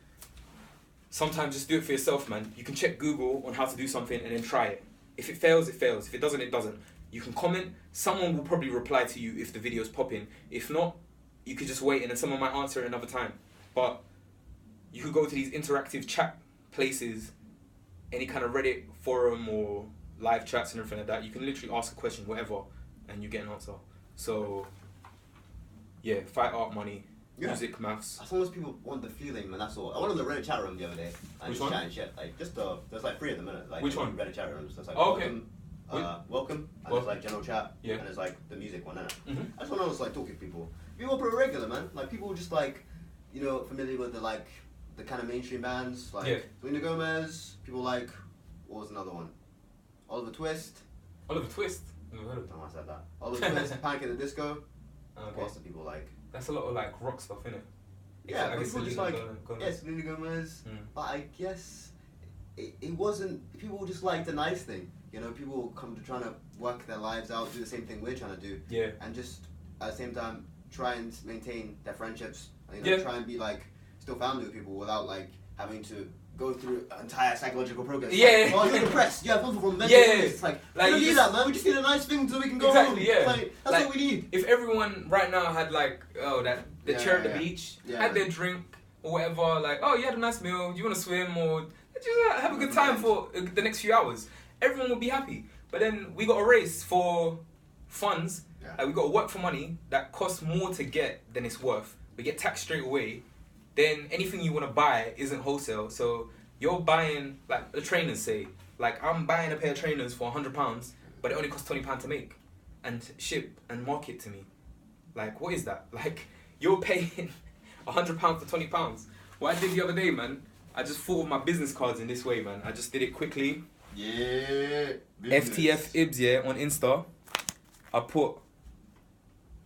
sometimes just do it for yourself, man. You can check Google on how to do something and then try it. If it fails, it fails. If it doesn't, it doesn't. You can comment. Someone will probably reply to you if the video's popping. If not, you could just wait and then someone might answer it another time. But you could go to these interactive chat places, any kind of Reddit forum or live chats and everything like that. You can literally ask a question, whatever, and you get an answer. So, yeah, fight art, money, music, maths. As long as people want the feeling, man, that's all. I went on the Reddit chat room the other day. And Which just one? chatting shit. Like, just there's like 3 at the minute. Like, Which one? Reddit chat rooms. There's like Oh, okay. welcome, and there's like general chat, Yeah. and there's like the music one, innit? Mm-hmm. I just want to like talking to people. People are regular, man. Like people just like, you know, familiar with the kind of mainstream bands like Yeah. Selena Gomez. People like, what was another one? Oliver Twist. Oliver Twist. Never heard of Oh, I said that. Oliver Twist, Panic at the Disco. What Okay. else do people like? That's a lot of like rock stuff, innit? Yeah, I guess people just Selena like, Gomez. yeah, Selena Gomez. Mm. But I guess it wasn't. People just like the nice thing. You know, people come to trying to work their lives out, do the same thing we're trying to do, Yeah. and just at the same time try and maintain their friendships. You know, Yeah. try and be like still family with people without like having to go through an entire psychological progress. Yeah. Like, oh, you're depressed. You have people from mental Yeah. illness. It's like we Like, don't you need just- that, man. We just need a nice thing so we can go Exactly, home. yeah. Like, that's Like, what we need. If everyone right now had like, the Yeah, chair at the yeah. beach, Yeah. had their drink or whatever, like, oh, you had a nice meal, do you want to swim or just have a good time for the next few hours, everyone would be happy. But then we got a race for funds, Yeah. like we got to work for money that costs more to get than it's worth. We get taxed straight away. Then anything you want to buy isn't wholesale, so you're buying, like the trainers say, like I'm buying a pair of trainers for £100, but it only costs £20 to make and ship and market to me. Like, what is that? Like, you're paying £100 for £20. What I did the other day, man, I just thought of my business cards in this way, man. I just did it quickly. Yeah. FTF Ibs, yeah, on Insta. I put,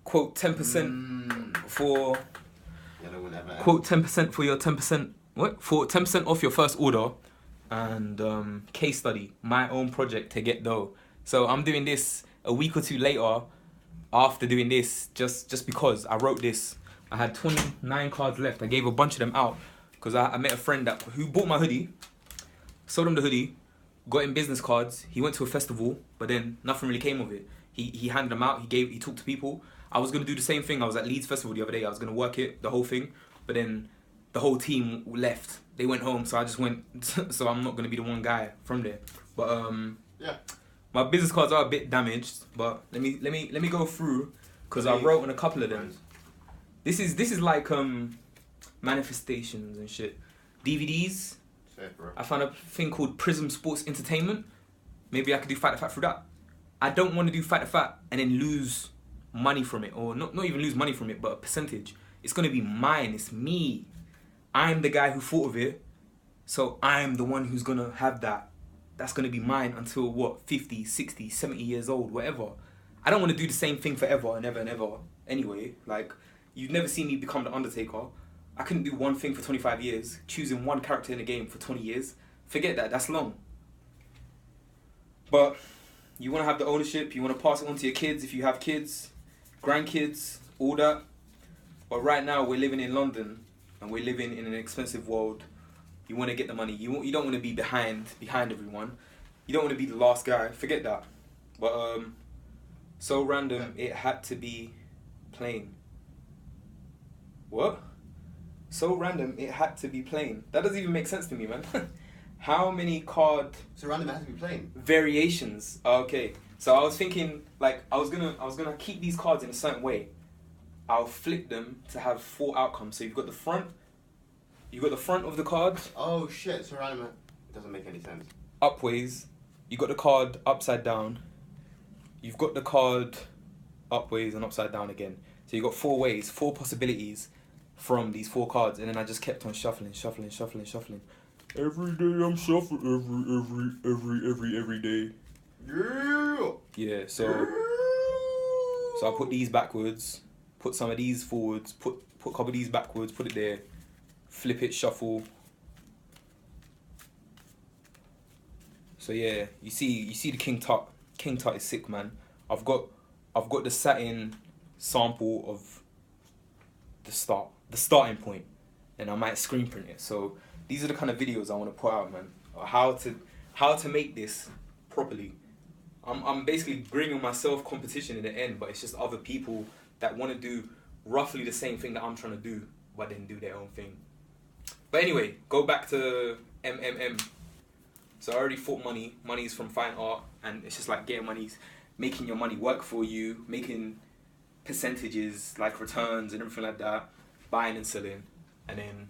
quote, 10% for, Yeah, no one ever. quote, 10% for your 10%, what? For 10% off your first order. And case study, my own project to get dough. So I'm doing this a week or two later after doing this, just because I wrote this. I had 29 cards left. I gave a bunch of them out because I met a friend who bought my hoodie, sold him the hoodie, got him business cards. He went to a festival, but then nothing really came of it. He handed them out. He talked to people. I was gonna do the same thing. I was at Leeds Festival the other day. I was gonna work it, the whole thing, but then the whole team left. they went home, so I just went. So I'm not gonna be the one guy from there. But Yeah. my business cards are a bit damaged. But let me go through because I wrote on a couple of them. This is like manifestations and shit. DVDs. Fair, bro. I found a thing called Prism Sports Entertainment. Maybe I could do Fight the Fat through that. I don't want to do Fight the Fat and then lose money from it, or not even lose money from it, but a percentage. It's gonna be mine. It's me. I'm the guy who thought of it, so I'm the one who's gonna have that. That's gonna be mine until what, 50, 60, 70 years old, whatever. I don't want to do the same thing forever and ever and ever. Anyway, like, you've never seen me become the Undertaker. I couldn't do one thing for 25 years, choosing one character in a game for 20 years. Forget that, that's long. But you want to have the ownership, you want to pass it on to your kids if you have kids, grandkids, all that. But right now we're living in London and we're living in an expensive world. You want to get the money. You don't want to be behind everyone. You don't want to be the last guy. Forget that. But so random, it had to be plain. What? So random, it had to be plain. That doesn't even make sense to me, man. How many card So random, it has to be plain. variations? Okay, so I was thinking, like, I was gonna keep these cards in a certain way. I'll flip them to have 4 outcomes. So you've got the front of the card Oh shit, so random, it doesn't make any sense. upways. You got the card upside down. You've got the card upways and upside down again. So you got 4 ways, 4 possibilities from these 4 cards, and then I just kept on shuffling. Every day I'm shuffling. Every day. Yeah. Yeah. So I put these backwards, put some of these forwards, put a couple of these backwards, put it there, flip it, shuffle. So yeah, you see the King Tut. King Tut is sick, man. I've got the satin sample of the starting point, and I might screen print it. So these are the kind of videos I want to put out, man. How to make this properly. I'm basically bringing myself competition in the end, but it's just other people that want to do roughly the same thing that I'm trying to do, but then do their own thing. But anyway, go back to MMM. So I already thought money. Money is from fine art, and it's just like getting money, making your money work for you, making percentages like returns and everything like that, buying and selling, and then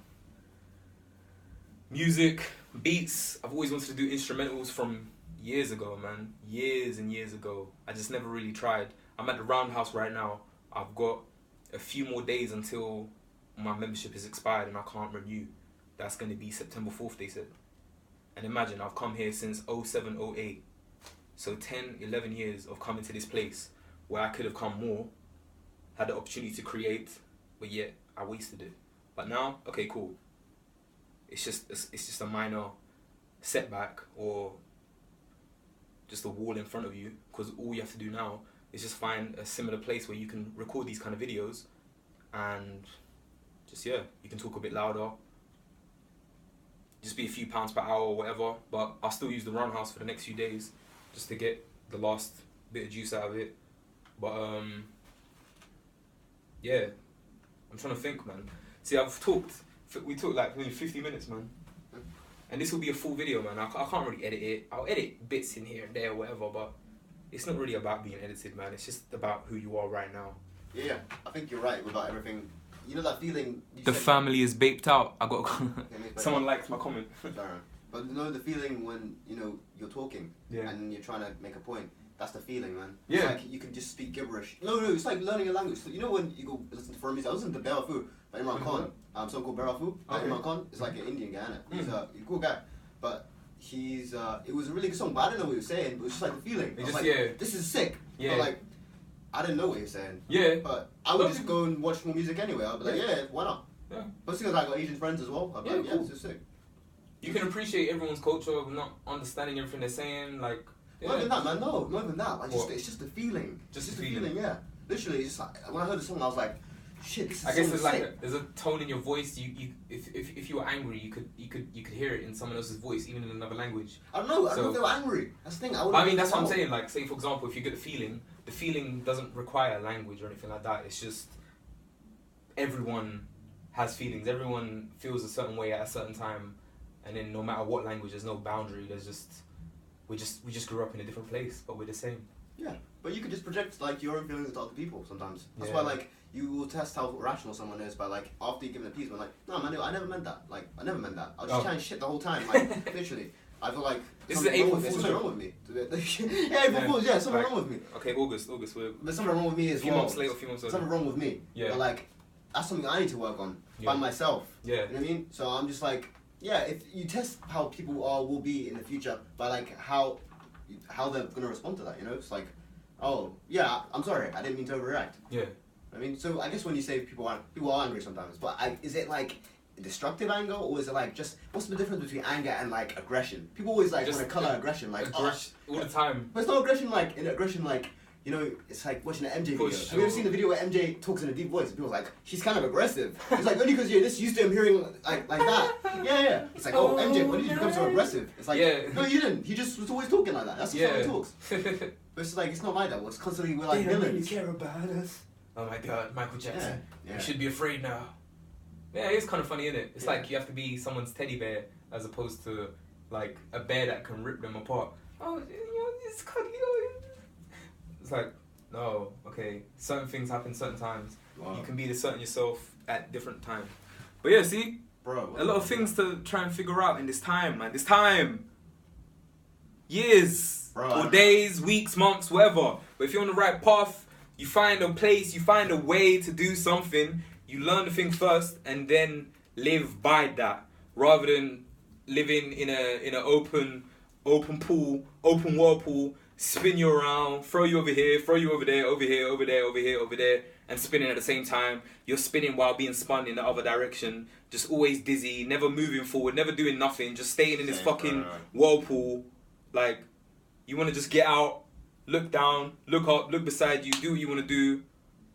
music, beats. I've always wanted to do instrumentals from years ago, man. Years and years ago. I just never really tried. I'm at the Roundhouse right now. I've got a few more days until my membership is expired and I can't renew. That's going to be September 4th, they said. And imagine, I've come here since 07, 08. So 10, 11 years of coming to this place where I could have come more, had the opportunity to create, but yet I wasted it. But now, okay, cool. It's just a minor setback or just a wall in front of you, because all you have to do now is just find a similar place where you can record these kind of videos and just, yeah, you can talk a bit louder. Just be a few pounds per hour or whatever, but I'll still use the Roundhouse for the next few days just to get the last bit of juice out of it. But yeah, I'm trying to think, man. See, we talked like maybe 50 minutes, man. And this will be a full video, man. I can't really edit it. I'll edit bits in here and there or whatever, but it's not really about being edited, man. It's just about who you are right now. Yeah, I think you're right about everything. You know that feeling... The family is baked out. I got someone liked my comment. Sorry. But you know the feeling when, you know, you're talking Yeah. and you're trying to make a point? That's the feeling, man. Yeah. It's like you can just speak gibberish. No, it's like learning a language. So you know when you go listen to foreign music? I listen to Barafu by Imran Khan. Someone called Barafu. Okay. Imran Khan is like an Indian guy, innit? He's a cool guy. But it was a really good song, but I didn't know what he was saying. But it was just like the feeling. I was like, this is sick. Yeah. But like, I didn't know what he was saying. Yeah. But I would just go and watch more music anyway. I'd be like, yeah, why not? Yeah. But because I got Asian friends as well, I'd be like, yeah, cool. this is sick. You can appreciate everyone's culture of not understanding everything they're saying, like... Not even that, man. No, not even that. Like, it's just the feeling. Just the the feeling. Yeah. Literally, it's just like when I heard the song, I was like, shit, this is I guess so there's sick. like there's a tone in your voice. If you were angry, you could hear it in someone else's voice, even in another language. I don't know. I don't So- know if they were angry. That's the thing. I mean, that's what I'm saying. Like, say for example, if you get the feeling doesn't require language or anything like that. It's just everyone has feelings. Everyone feels a certain way at a certain time, and then no matter what language, there's no boundary. There's just we just grew up in a different place, but we're the same. Yeah, but you could just project like your own feelings to other people sometimes. That's Yeah. why like you will test how rational someone is by like after you give them a piece, but like, no man, I never meant that. Like I never meant that. I was just Oh. trying shit the whole time. Like literally, I feel like This is something April wrong with- Fool's something joke. wrong with me. Yeah, April Fool's. Yeah, something Right. wrong with me. Okay, August. We're There's something wrong with me a as few well. months later, a few months later. Something wrong with me. Yeah. But like, that's something I need to work on by Yeah. myself. Yeah. You know what I mean? So I'm just like, yeah, if you test how people will be in the future by like how they're gonna respond to that, you know? It's like, oh yeah, I'm sorry, I didn't mean to overreact. Yeah. I mean, so I guess when you say people are angry sometimes, but is it like destructive anger or is it like just what's the difference between anger and like aggression? People always like Just want to color aggression like Aggression all the time. but it's not aggression like in aggression like. You know, it's like watching an MJ video. For Have you ever sure. seen the video where MJ talks in a deep voice? And people are like, she's kind of aggressive. It's like only because you're just used to him hearing like that. Yeah. It's like, oh, MJ, when did you become so aggressive? It's like, Yeah. no, you didn't. He just was always talking like that. That's just how he talks. But it's like, it's not like that. It's constantly we're like villains. care about us. Oh my God, Michael Jackson. Yeah. You should be afraid now. Yeah, it's kind of funny, isn't it? It's like you have to be someone's teddy bear as opposed to like a bear that can rip them apart. Oh, you know, it's cuddly. It's like, no, okay. Certain things happen certain times. Wow. You can be the certain yourself at different times. But yeah, see, Bro. a lot of things to try and figure out in this time, man. This time. Years. Bro, I or don't days, weeks, months, whatever. But if you're on the right path, you find a place, you find a way to do something, you learn the thing first and then live by that. Rather than living in an open pool, open whirlpool, spin you around, throw you over here, throw you over there, over here, over there, over here, over there, and spinning at the same time. You're spinning while being spun in the other direction. Just always dizzy, never moving forward, never doing nothing, just staying in this fucking whirlpool. Like, you want to just get out, look down, look up, look beside you, do what you want to do.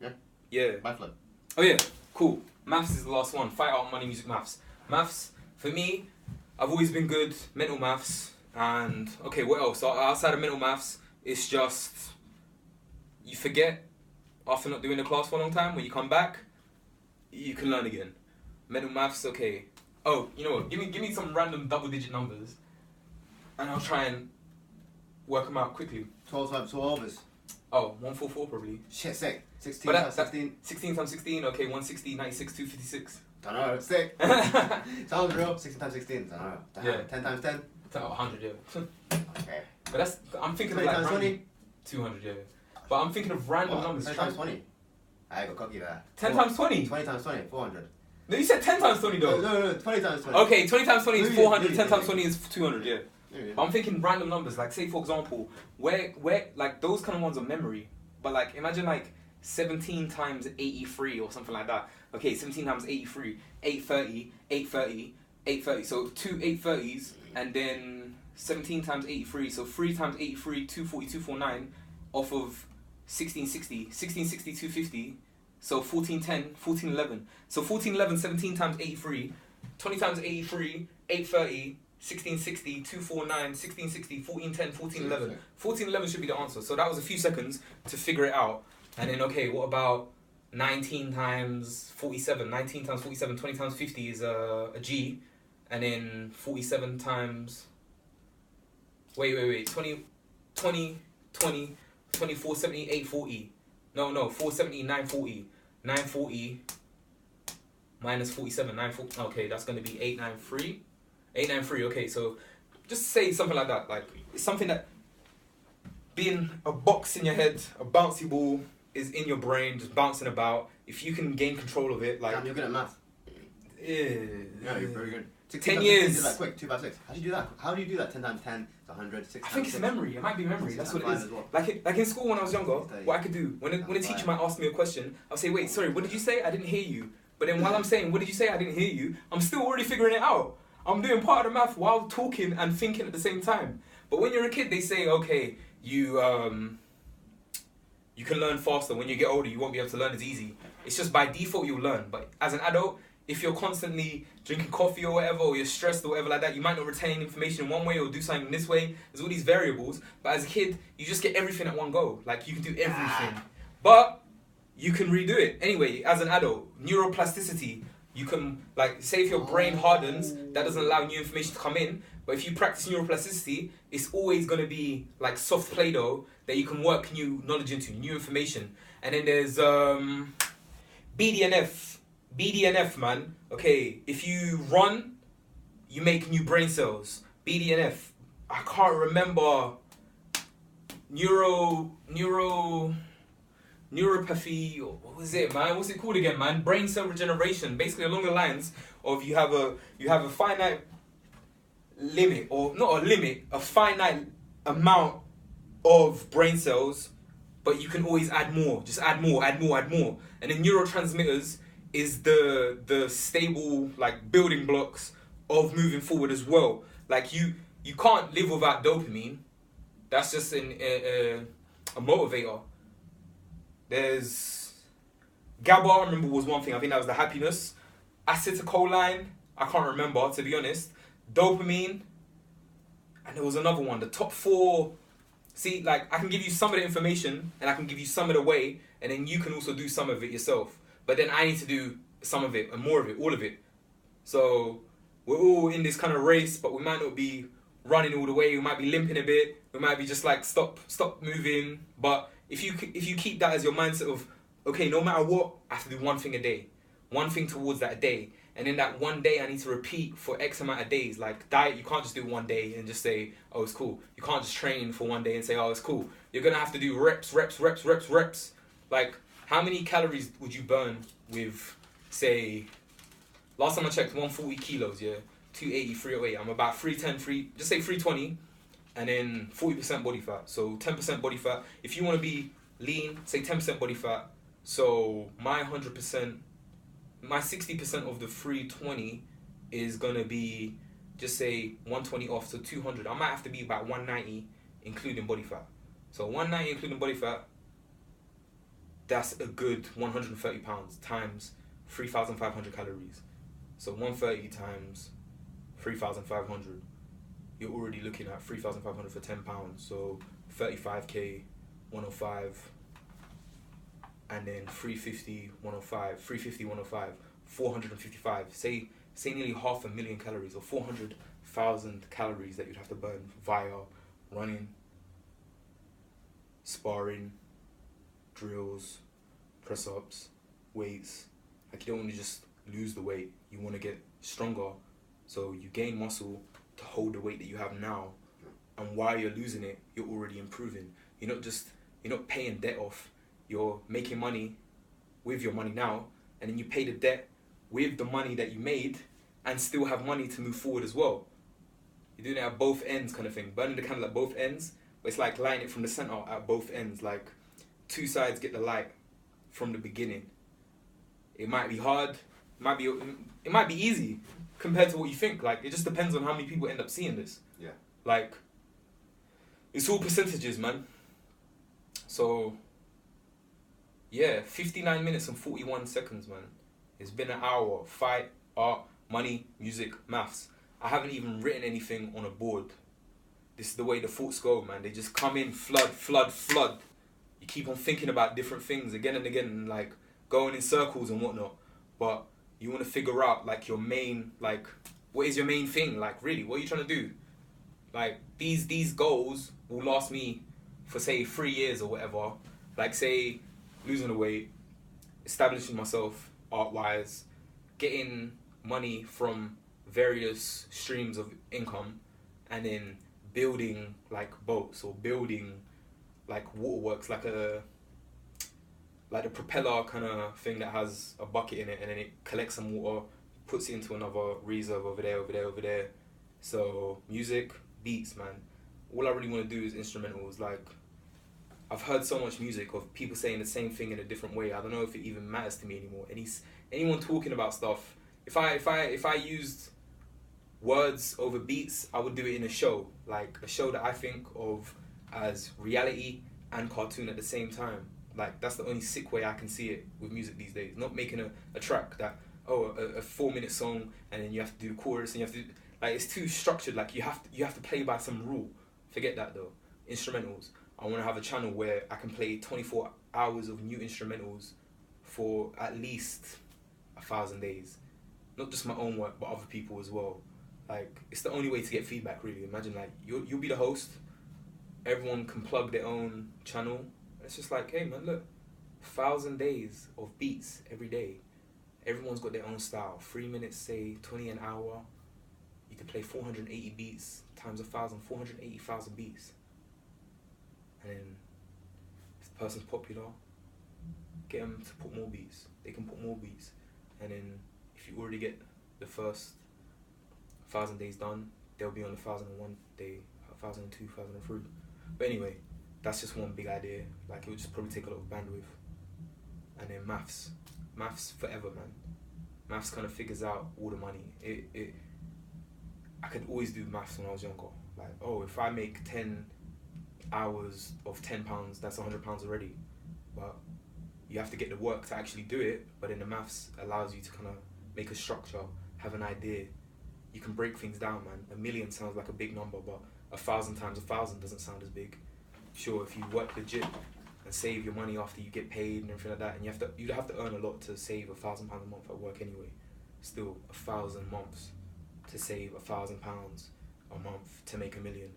Yeah. Yeah. Backflip. Oh yeah, cool. Maths is the last one. Fight art, money, music, maths. Maths, for me, I've always been good. Mental maths. And, okay, what else? So outside of mental maths, it's just, you forget after not doing the class for a long time. When you come back, you can learn again. Mental maths, okay. Oh, you know what? Give me some random double-digit numbers, and I'll try and work them out quickly. 12 times 12 is... Oh, 144 probably. Shit, sick. 16 But times that- 16. 16 times 16, okay, 160, 96, 256. Don't know, sick. Sounds real. 16 times 16. Don't know. Damn. Yeah. 10 times 10. Oh, 100, yeah. Okay. But that's, I'm thinking 20 of like times random, 20. 200, yeah. But I'm thinking of random What? numbers. 10 times 20. I got cocky there. 10 times 20? 20 times 20, 400. No, you said 10 times 20 though. No, 20 times 20. Okay, 20 times 20 is Yeah, 400, yeah, 10 times yeah. 20 is 200, yeah. Yeah. But I'm thinking random numbers, like say for example, where like those kind of ones are memory. But like imagine like 17 times 83 or something like that. Okay, 17 times 83, 830, 830, 830. So two 830s and then 17 times 83. So 3 times 83, 240, 249 off of 1660. 1660, 250. So 1410, 1411. So 1411, 17 times 83, 20 times 83, 830, 1660, 249, 1660, 1410, 1411. 1411 should be the answer. So that was a few seconds to figure it out. And then, okay, what about 19 times 47? 19 times 47, 20 times 50 is a G. And then 47 times... Wait. 20, 24, 70, 840. No, 470, 940. 940 minus 47, 940. Okay, that's going to be 893. 893, okay, so just say something like that. Like, it's something that being a box in your head, a bouncy ball is in your brain, just bouncing about. If you can gain control of it, like... Damn, you're good at math. Yeah, you're very good. 10 times 16, years. do that quick, 2 by 6. How do you do that? How do you do that? 10 times 10 is 100, 6 I times think it's 6. memory. It might be memory. That's what it Mine is. as well. Like in school when I was younger, what I could do when a teacher might ask me a question, I'll say, "Wait, sorry, what did you say? I didn't hear you." But then while I'm saying, "What did you say? I didn't hear you," I'm still already figuring it out. I'm doing part of the math while talking and thinking at the same time. But when you're a kid, they say, "Okay, you can learn faster. When you get older, you won't be able to learn as easy." It's just by default you'll learn. But as an adult, if you're constantly drinking coffee or whatever, or you're stressed or whatever like that, you might not retain information in one way or do something this way. There's all these variables. But as a kid, you just get everything at one go. Like, you can do everything. But you can redo it. Anyway, as an adult, neuroplasticity, You can, like, say if your brain hardens, that doesn't allow new information to come in. But if you practice neuroplasticity, it's always going to be like soft Play-Doh that you can work new knowledge into, new information. And then there's BDNF. BDNF, man. Okay, if you run, you make new brain cells. BDNF. I can't remember. Neuropathy, what was it, man? What's it called again, man? Brain cell regeneration. Basically, along the lines of you have a finite limit, or not a limit, a finite amount of brain cells, but you can always add more. Just add more. And then neurotransmitters is the stable, like, building blocks of moving forward as well. Like, you can't live without dopamine. That's just a motivator. There's GABA, I remember, was one thing. I think that was the happiness. Acetylcholine, I can't remember, to be honest. Dopamine, and there was another one. The top 4. See, like, I can give you some of the information, and I can give you some of the way, and then you can also do some of it yourself. But then I need to do some of it, and more of it, all of it. So we're all in this kind of race, but we might not be running all the way. We might be limping a bit. We might be just like, stop moving. But if you keep that as your mindset of, okay, no matter what, I have to do one thing a day. One thing towards that a day. And in that one day, I need to repeat for X amount of days. Like, diet, you can't just do one day and just say, oh, it's cool. You can't just train for one day and say, oh, it's cool. You're going to have to do reps. Like, how many calories would you burn with, say, last time I checked, 140 kilos, yeah? 280, 308. I'm about 310, just say 320. And then 40% body fat. So 10% body fat. If you want to be lean, say 10% body fat. So my 60% of the 320 is going to be, just say 120 off, so 200. I might have to be about 190 including body fat. So 190 including body fat, that's a good 130 pounds times 3,500 calories. So 130 times 3,500. You're already looking at 3,500 for 10 pounds. So 35k, 105. And then 350, 105, 350, 105, 455. Say nearly 500,000 calories, or 400,000 calories that you'd have to burn via running, sparring, drills, press-ups, weights. Like, you don't want to just lose the weight. You want to get stronger. So you gain muscle to hold the weight that you have now. And while you're losing it, you're already improving. You're not paying debt off. You're making money with your money now, and then you pay the debt with the money that you made and still have money to move forward as well. You're doing it at both ends, kind of thing. Burning the candle at both ends, but it's like lighting it from the center at both ends. Like, two sides get the light from the beginning. It might be hard, it might be easy compared to what you think. Like, it just depends on how many people end up seeing this. Yeah. Like, it's all percentages, man. So, yeah, 59 minutes and 41 seconds, man. It's been an hour of fight, art, money, music, maths. I haven't even written anything on a board. This is the way the thoughts go, man. They just come in, flood. You keep on thinking about different things again and again, and like going in circles and whatnot. But you want to figure out like your main, like, what is your main thing? Like, really, what are you trying to do? Like, these goals will last me for, say, 3 years or whatever. Like, say, losing the weight, establishing myself art-wise, getting money from various streams of income, and then building like boats, or building like waterworks, like the propeller kind of thing that has a bucket in it, and then it collects some water, puts it into another reserve over there. So music, beats, man. All I really want to do is instrumentals. Like, I've heard so much music of people saying the same thing in a different way. I don't know if it even matters to me anymore. Anyone talking about stuff, if I used words over beats, I would do it in a show. Like, a show that I think of as reality and cartoon at the same time. Like, that's the only sick way I can see it with music these days. Not making a track that, a 4-minute song, and then you have to do the chorus, and you have to, like, it's too structured. Like, you have to play by some rule. Forget that though. Instrumentals. I want to have a channel where I can play 24 hours of new instrumentals for at least 1,000 days. not just my own work, but other people as well. Like, it's the only way to get feedback, really. Imagine, like, you'll be the host, everyone can plug their own channel. It's just like, hey, man, look, 1,000 days of beats every day. Everyone's got their own style. 3 minutes, say, 20 an hour. You can play 480 beats times 1,000, 480,000 beats. And then, if the person's popular, get them to put more beats. They can put more beats. And then, if you already get the first 1,000 days done, they'll be on the 1,001 day, 1,002, 1,003. But anyway, that's just one big idea. Like, it would just probably take a lot of bandwidth. And then maths forever, man. Maths kind of figures out all the money. I could always do maths when I was younger. Like, oh, if I make 10 hours of £10, that's £100 already. But you have to get the work to actually do it. But then the maths allows you to kind of make a structure, have an idea. You can break things down, man. 1 million sounds like a big number, but 1,000 times 1,000 doesn't sound as big. Sure, if you work legit and save your money after you get paid and everything like that, and you'd have to earn a lot to save £1,000 a month at work anyway. Still, 1,000 months to save £1,000 a month to make 1 million.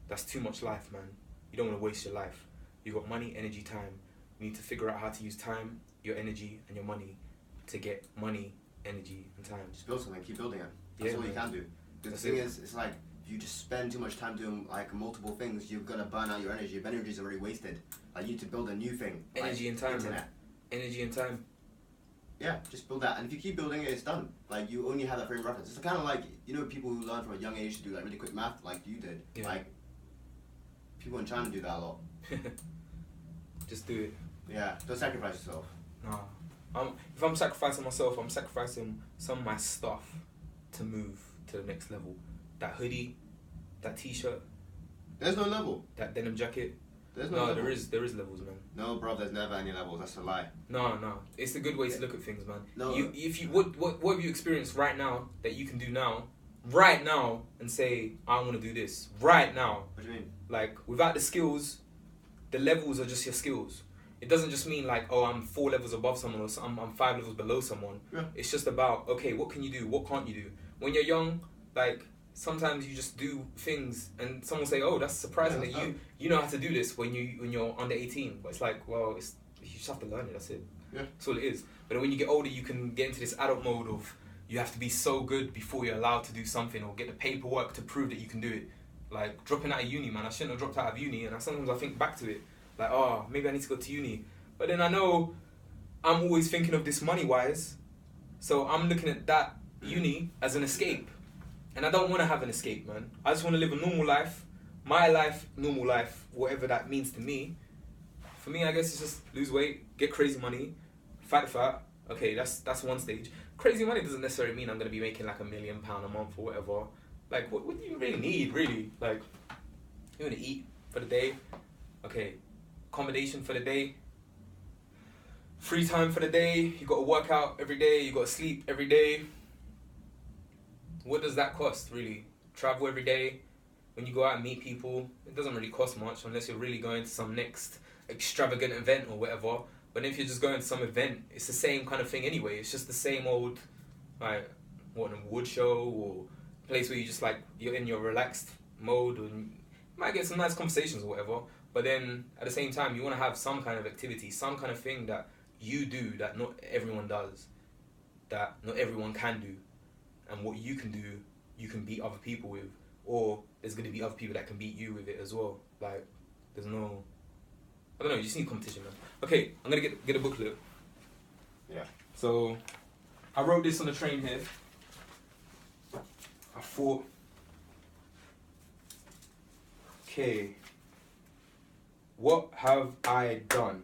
That's too much life, man. You don't want to waste your life. You got money, energy, time. You need to figure out how to use time, your energy, and your money to get money, energy, and time. Just build something, keep building it. That's all you can do. Because the thing is, it's like, if you just spend too much time doing like multiple things, you're gonna burn out your energy. Your energy is already wasted. Like, you need to build a new thing. Energy like and time, internet. man. Energy and time. Yeah, just build that. And if you keep building it, it's done. Like, you only have that frame of reference. It's kind of like, you know, people who learn from a young age to do like really quick math, like you did. Yeah. Like, people in China do that a lot. Just do it. Yeah, don't sacrifice yourself. Nah. If I'm sacrificing myself, I'm sacrificing some of my stuff to move to the next level. That hoodie, that t-shirt, There's no level. that denim jacket. There's no No, level. there is levels, man. No, bro, there's never any levels. That's a lie. No. It's a good way to look at things, man. No. What have you experienced right now that you can do right now, and say, I want to do this right now? What do you mean? Like, without the skills, the levels are just your skills. It doesn't just mean like, oh, I'm 4 levels above someone, or I'm 5 levels below someone. Yeah. It's just about, okay, what can you do? What can't you do? When you're young, like, sometimes you just do things and someone say, oh, that's surprising Yeah, that you know how to do this when you're under 18. But it's like, well, you just have to learn it, that's it. Yeah. That's all it is. But when you get older, you can get into this adult mode of you have to be so good before you're allowed to do something, or get the paperwork to prove that you can do it. Like, dropping out of uni, man, I shouldn't have dropped out of uni, and sometimes I think back to it, like, oh, maybe I need to go to uni. But then I know I'm always thinking of this money-wise, so I'm looking at that uni as an escape. And I don't want to have an escape, man. I just want to live a normal life. My life, normal life, whatever that means to me. For me, I guess it's just lose weight, get crazy money, fight the fight. Okay, that's one stage. Crazy money doesn't necessarily mean I'm going to be making like £1 million a month or whatever. Like, what do you really need, really? Like, you want to eat for the day? Okay, accommodation for the day. Free time for the day. You got to work out every day. You got to sleep every day. What does that cost, really? Travel every day. When you go out and meet people, it doesn't really cost much unless you're really going to some next extravagant event or whatever. But if you're just going to some event, it's the same kind of thing anyway. It's just the same old, like, what, a wood show or place where you just like, you're in your relaxed mode and you might get some nice conversations or whatever. But then at the same time, you want to have some kind of activity, some kind of thing that you do that not everyone does, that not everyone can do. And what you can do, you can beat other people with. Or there's going to be other people that can beat you with it as well. Like, there's no... I don't know, you just need competition, man. Okay, I'm going to get a booklet. Yeah. So, I wrote this on the train here. I thought... Okay. What have I done?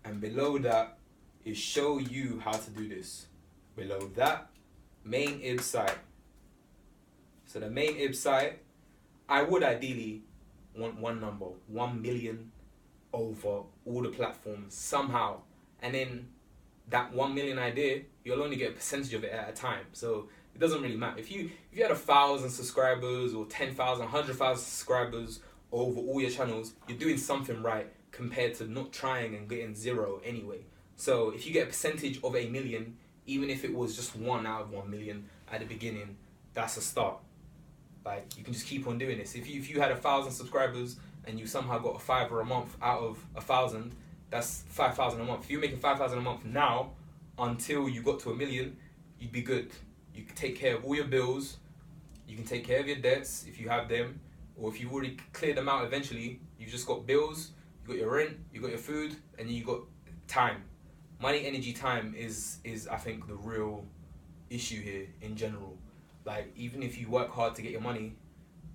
And below that is show you how to do this. Below that, main IB site. So the main IB site, I would ideally want one number, 1 million over all the platforms somehow. And then that 1 million idea, you'll only get a percentage of it at a time. So it doesn't really matter. If you had 1,000 subscribers or 10,000, 100,000 subscribers over all your channels, you're doing something right compared to not trying and getting 0 anyway. So if you get a percentage of 1 million, even if it was just 1 out of 1 million at the beginning, that's a start. Like, you can just keep on doing this. If you had 1,000 subscribers and you somehow got a $5 a month out of 1,000, that's 5,000 a month. If you're making 5,000 a month now, until you got to 1 million, you'd be good. You can take care of all your bills. You can take care of your debts if you have them, or if you've already cleared them out eventually. You've just got bills, you got your rent, you got your food, and then you got time. Money, energy, time is I think the real issue here in general. Like, even if you work hard to get your money,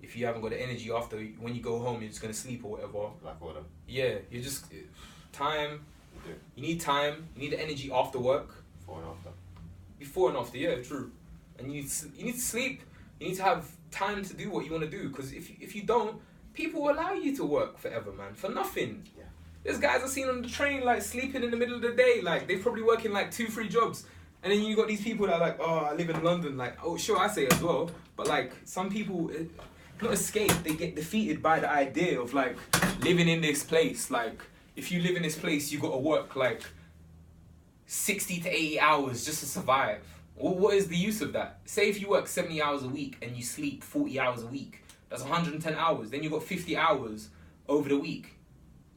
if you haven't got the energy after, when you go home, you're just gonna sleep or whatever. Black order. Yeah, you're just time. You do. You need time. You need the energy after work. Before and after. Before and after, yeah, true. And you need to sleep. You need to have time to do what you want to do. Because if you don't, people will allow you to work forever, man, for nothing. Yeah. There's guys I've seen on the train, like, sleeping in the middle of the day. Like, they're probably working, like, 2-3 jobs. And then you got these people that are like, oh, I live in London. Like, oh, sure, I say as well. But, like, some people, not escape, they get defeated by the idea of, like, living in this place. Like, if you live in this place, you got to work, like, 60 to 80 hours just to survive. Well, what is the use of that? Say if you work 70 hours a week and you sleep 40 hours a week. That's 110 hours. Then you got 50 hours over the week.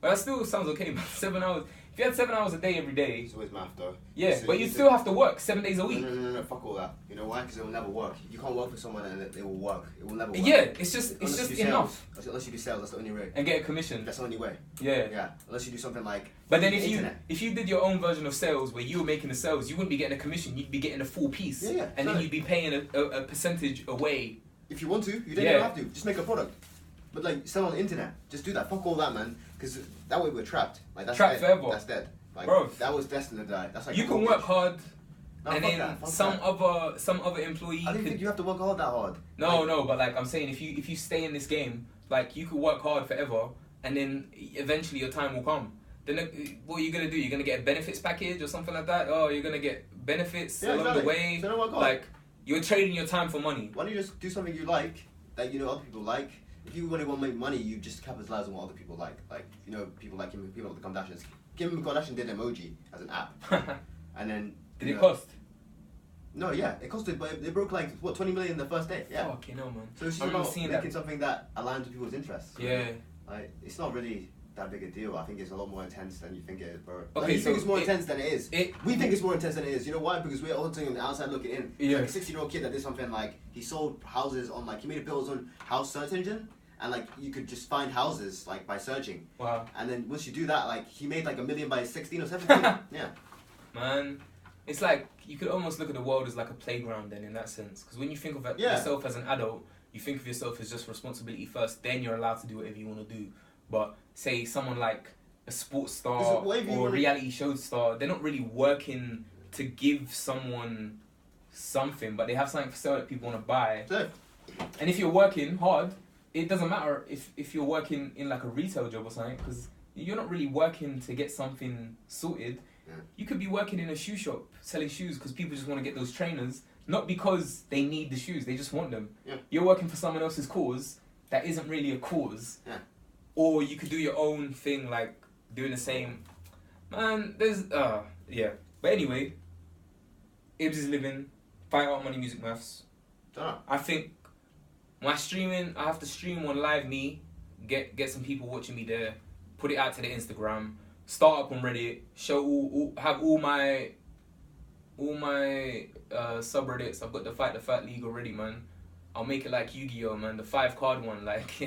But that still sounds okay, man. 7 hours. If you had 7 hours a day every day. It's always math, though. Yeah, So but you still have to work 7 days a week. No, fuck all that. You know why? Because it will never work. You can't work for someone and it will work. It will never work. Yeah, it's just Unless you do enough. sales. Unless you do sales, that's the only way. And get a commission. That's the only way. Yeah. Yeah. Unless you do something like. But then the if internet. you did your own version of sales where you were making the sales, you wouldn't be getting a commission. You'd be getting a full piece. Yeah, and then sorry. you'd be paying a percentage away. If you want to, you don't Yeah. even have to. Just make a product. But like sell on the internet. Just do that. Fuck all that, man. Because that way we're trapped. Like that's Trapped dead. forever. That's dead. Like, Bro. that was destined to die. That's like You can work hard, No, and fuck then that, fuck some that. other employee I don't think could. you have to work hard that hard. No, Like, no, but like I'm saying, if you stay in this game, like you could work hard forever, and then eventually your time will come. Then what are you gonna do? You're gonna get a benefits package or something like that. Oh, you're gonna get benefits Yeah, along exactly. the way. So don't work hard. Like you're trading your time for money. Why don't you just do something you like that you know other people like? If you really want to make money, you just capitalize on what other people like. Like you know, people like people like the Kardashians. Kim Kardashian did emoji as an app, and then Did you it know- cost? No, yeah, it costed, but they broke like what 20 million the first day. Yeah. Fucking hell, man. So it's I just remember about seeing making that. something that aligns with people's interests. Yeah. Like it's not really that big a deal. I think it's a lot more intense than you think it is, bro. Okay, Like, you so think it's more it- intense than it is. it- We think it's more intense than it is. You know why? Because we're all sitting on the outside looking in. Yeah. Like a 60-year-old kid that did something like he sold houses on like he made a build on house search engine, and like you could just find houses like by searching. Wow. And then once you do that, like he made like $1 million by 16 or 17. Yeah. Man, it's like you could almost look at the world as like a playground then in that sense. Because when you think of Yeah. yourself as an adult, you think of yourself as just responsibility first, then you're allowed to do whatever you want to do. But say someone like a sports star Is it whatever you or a wanna- reality show star, they're not really working to give someone something, but they have something for sale that people want to buy. So And if you're working hard, it doesn't matter if you're working in like a retail job or something, because you're not really working to get something sorted. Yeah. You could be working in a shoe shop selling shoes because people just want to get those trainers, not because they need the shoes, they just want them. Yeah. You're working for someone else's cause that isn't really a cause. Yeah. Or you could do your own thing, like doing the same. Man, there's yeah. But anyway, Ibs is living, Fight Art Money Music Maths. Dunno. I think my streaming, I have to stream on Live Me, get some people watching me there, put it out to the Instagram, start up on Reddit, show have all my subreddits. I've got the Fight the Fat League already, man. I'll make it like Yu-Gi-Oh, man, the 5-card one. Like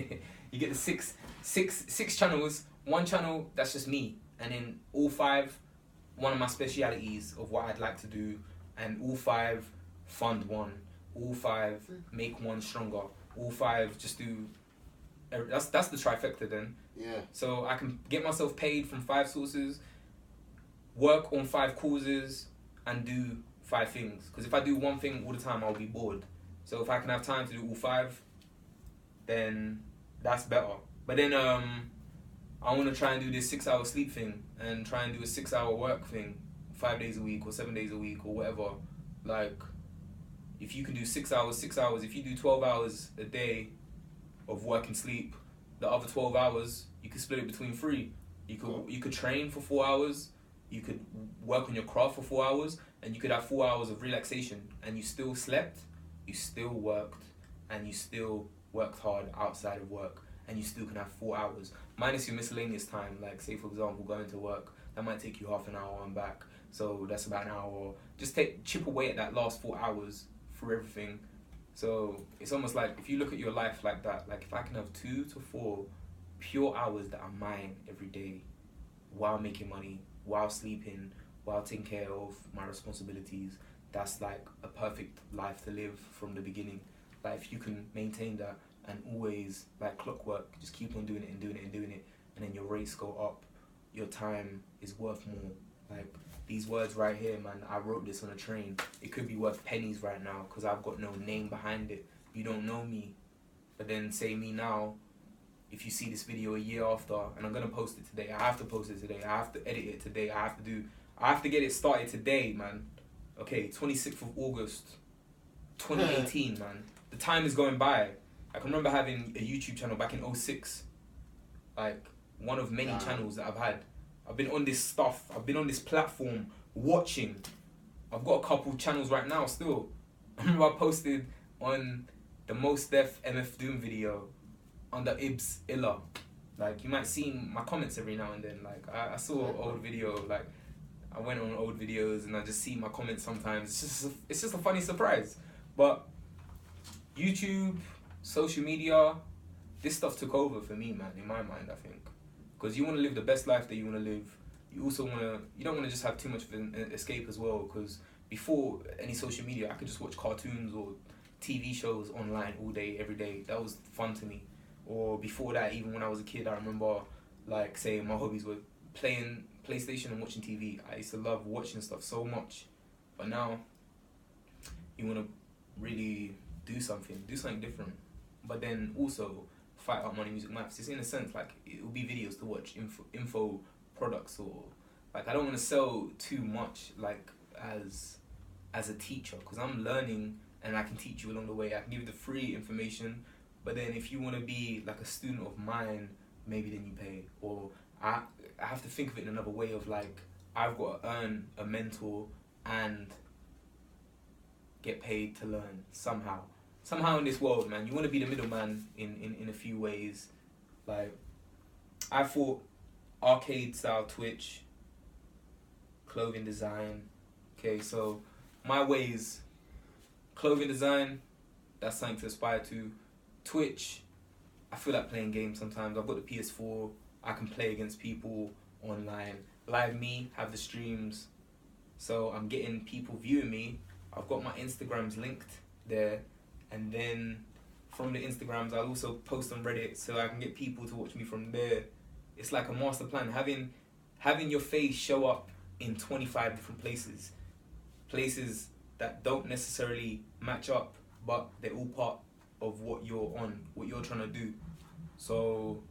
you get the six channels, one channel that's just me, and then all 5, one of my specialities of what I'd like to do, and all 5 fund one. All 5 make one stronger. All 5 just do. That's the trifecta then. Yeah. So I can get myself paid from 5 sources, work on 5 causes, and do 5 things. Because if I do one thing all the time, I'll be bored. So if I can have time to do all 5, then that's better. But then I want to try and do this 6-hour sleep thing and try and do a 6-hour work thing, 5 days a week or 7 days a week or whatever. Like, if you can do 6 hours, if you do 12 hours a day of work and sleep, the other 12 hours, you could split it between 3. You could train for 4 hours, you could work on your craft for 4 hours, and you could have 4 hours of relaxation, and you still slept, you still worked, and you still worked hard outside of work, and you still can have 4 hours minus your miscellaneous time. Like, say for example, going to work, that might take you half an hour and back, so that's about an hour. Just chip away at that last 4 hours for everything. So it's almost like, if you look at your life like that, like if I can have 2 to 4 pure hours that are mine every day, while making money, while sleeping, while taking care of my responsibilities, that's like a perfect life to live from the beginning. Like, if you can maintain that and always, like clockwork, just keep on doing it and doing it and doing it, and then your rates go up, your time is worth more. Like, these words right here, man, I wrote this on a train. It could be worth pennies right now because I've got no name behind it. You don't know me. But then say me now, if you see this video a year after, and I'm going to post it today, I have to post it today, I have to edit it today, I have to get it started today, man. Okay, 26th of August, 2018, man. The time is going by. I can remember having a YouTube channel back in 2006. Like, one of many channels that I've had. I've been on this stuff. I've been on this platform watching. I've got a couple channels right now still. I remember I posted on the Most Def MF Doom video under Ibs Illa. Like, you might see my comments every now and then. Like, I saw an old video. Like, I went on old videos and I just see my comments sometimes. It's just a funny surprise. But YouTube, social media, this stuff took over for me, man, in my mind, I think. Because you want to live the best life that you want to live. You also you don't want to just have too much of an escape as well. Because before any social media, I could just watch cartoons or TV shows online all day, every day. That was fun to me. Or before that, even when I was a kid, I remember, like, say my hobbies were playing PlayStation and watching TV. I used to love watching stuff so much. But now, you want to really do something different. But then also, fight out money, music, maths. It's in a sense like it will be videos to watch, info products, or like, I don't want to sell too much like as a teacher, because I'm learning and I can teach you along the way. I can give you the free information, but then if you want to be like a student of mine, maybe then you pay. Or I have to think of it in another way of like, I've got to earn a mentor and get paid to learn somehow in this world, man. You want to be the middleman in a few ways. Like, I thought arcade style Twitch, clothing design. Okay, so my ways, clothing design, that's something to aspire to. Twitch, I feel like playing games sometimes. I've got the PS4, I can play against people online. Live Me, have the streams, so I'm getting people viewing me. I've got my Instagrams linked there. And then from the Instagrams, I'll also post on Reddit so I can get people to watch me from there. It's like a master plan. Having your face show up in 25 different places that don't necessarily match up, but they're all part of what you're on, what you're trying to do. So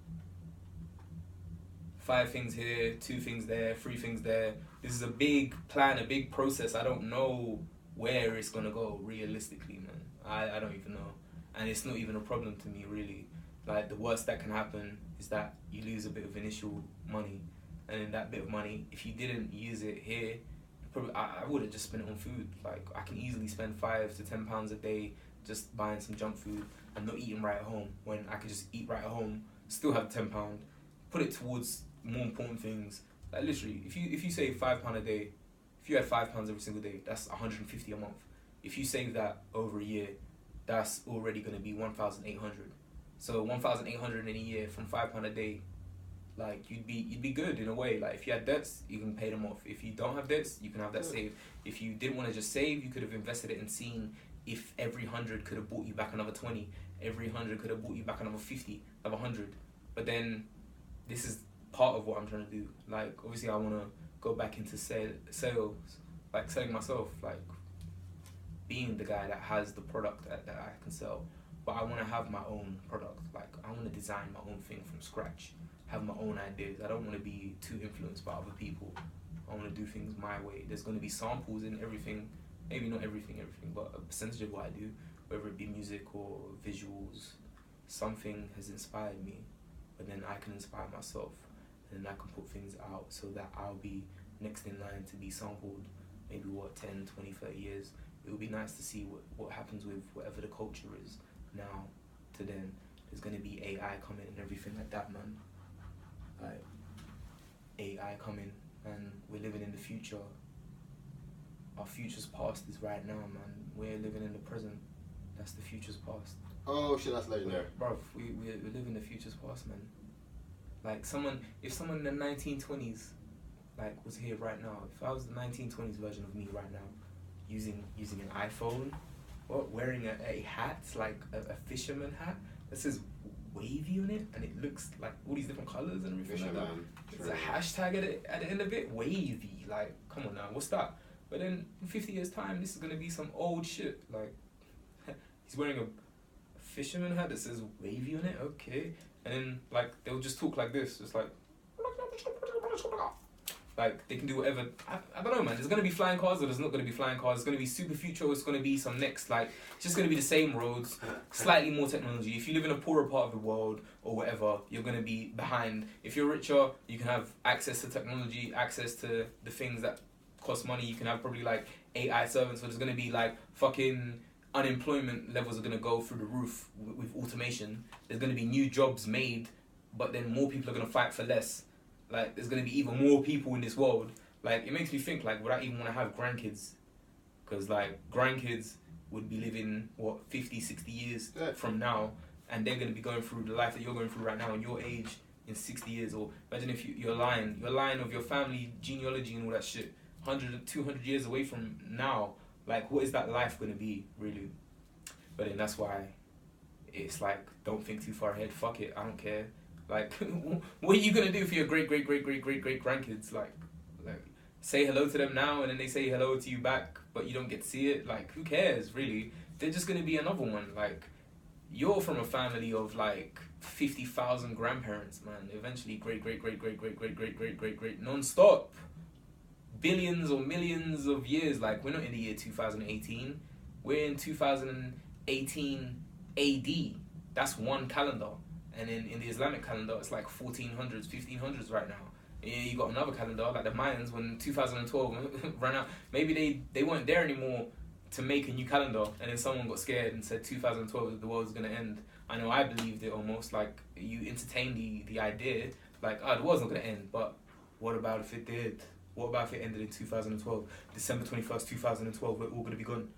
5 things here, 2 things there, 3 things there. This is a big plan, a big process. I don't know where it's gonna go realistically, man. I don't even know, and it's not even a problem to me, really. Like, the worst that can happen is that you lose a bit of initial money, and then that bit of money, if you didn't use it here, probably I would have just spent it on food. Like, I can easily spend £5 to £10 a day just buying some junk food and not eating right at home, when I could just eat right at home, still have £10, put it towards more important things. Like, literally, if you save £5 a day, if you had £5 every single day, that's 150 a month. If you save that over a year, that's already going to be 1,800. So 1,800 in a year from £5 a day, like, you'd be good in a way. Like, if you had debts, you can pay them off. If you don't have debts, you can have that saved. If you didn't want to just save, you could have invested it and seen if every 100 could have bought you back another 20, every 100 could have bought you back another 50, another 100. But then this is part of what I'm trying to do. Like, obviously I want to go back into sales, like selling myself, like being the guy that has the product that I can sell. But I want to have my own product. Like, I want to design my own thing from scratch, have my own ideas. I don't want to be too influenced by other people. I want to do things my way. There's going to be samples in everything, maybe not everything, but a percentage of what I do, whether it be music or visuals. Something has inspired me, but then I can inspire myself, and then I can put things out so that I'll be next in line to be sampled maybe 10, 20, 30 years, it would be nice to see what happens with whatever the culture is now to then. There's going to be AI coming and everything like that, man. Like, AI coming, and we're living in the future. Our future's past is right now, man. We're living in the present. That's the future's past. Oh shit, that's legendary. Bruv, we live in the future's past, man. Like, if someone in the 1920s, like, was here right now, if I was the 1920s version of me right now, using an iPhone, wearing a hat, like a fisherman hat, that says wavy on it, and it looks like all these different colours and everything like that. There's a hashtag at the end of it, wavy. Like, come on now, what's that? But then in 50 years' time, this is gonna be some old shit. Like, he's wearing a fisherman hat that says wavy on it, okay. And then, like, they'll just talk like this, just like they can do whatever. I don't know, man. There's gonna be flying cars or there's not gonna be flying cars. It's gonna be super future or it's gonna be some next, like, it's just gonna be the same roads, slightly more technology. If you live in a poorer part of the world or whatever, you're gonna be behind. If you're richer, you can have access to technology, access to the things that cost money. You can have probably like AI servants, so there's gonna be like fucking unemployment levels are gonna go through the roof with automation. There's gonna be new jobs made, but then more people are gonna fight for less. Like, there's gonna be even more people in this world. Like, it makes me think, like, would I even want to have grandkids? Because, like, grandkids would be living, 50, 60 years from now, and they're gonna be going through the life that you're going through right now in your age in 60 years. Or imagine if your line of your family genealogy and all that shit, 100, 200 years away from now. Like, what is that life gonna be, really? But then that's why it's like, don't think too far ahead. Fuck it, I don't care. Like, what are you gonna do for your great grandkids? Like, say hello to them now, and then they say hello to you back, but you don't get to see it. Like, who cares, really? They're just gonna be another one. Like, you're from a family of like 50,000 grandparents, man. Eventually, great, non-stop. Billions or millions of years. Like, we're not in the year 2018. We're in 2018 AD. That's one calendar. And in the Islamic calendar, it's like 1400s, 1500s right now. You got another calendar, like the Mayans, when 2012 ran out. Maybe they weren't there anymore to make a new calendar, and then someone got scared and said 2012 the world's going to end. I know I believed it almost, like, you entertain the idea, like, the world's not going to end, but what about if it did? What about if it ended in 2012? December 21st, 2012, we're all going to be gone.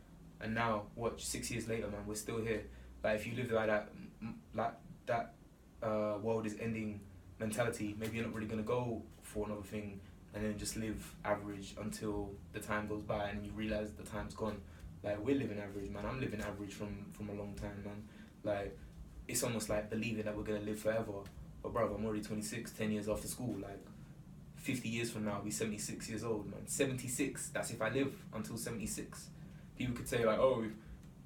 And now, 6 years later, man, we're still here. Like, if you live like that world is ending mentality, maybe you're not really going to go for another thing and then just live average until the time goes by and you realize the time's gone. Like, we're living average, man. I'm living average from a long time, man. Like, it's almost like believing that we're going to live forever. But bro, I'm already 26, 10 years after school. Like, 50 years from now, I'll be 76 years old, man. 76, that's if I live until 76. People could say, like, oh,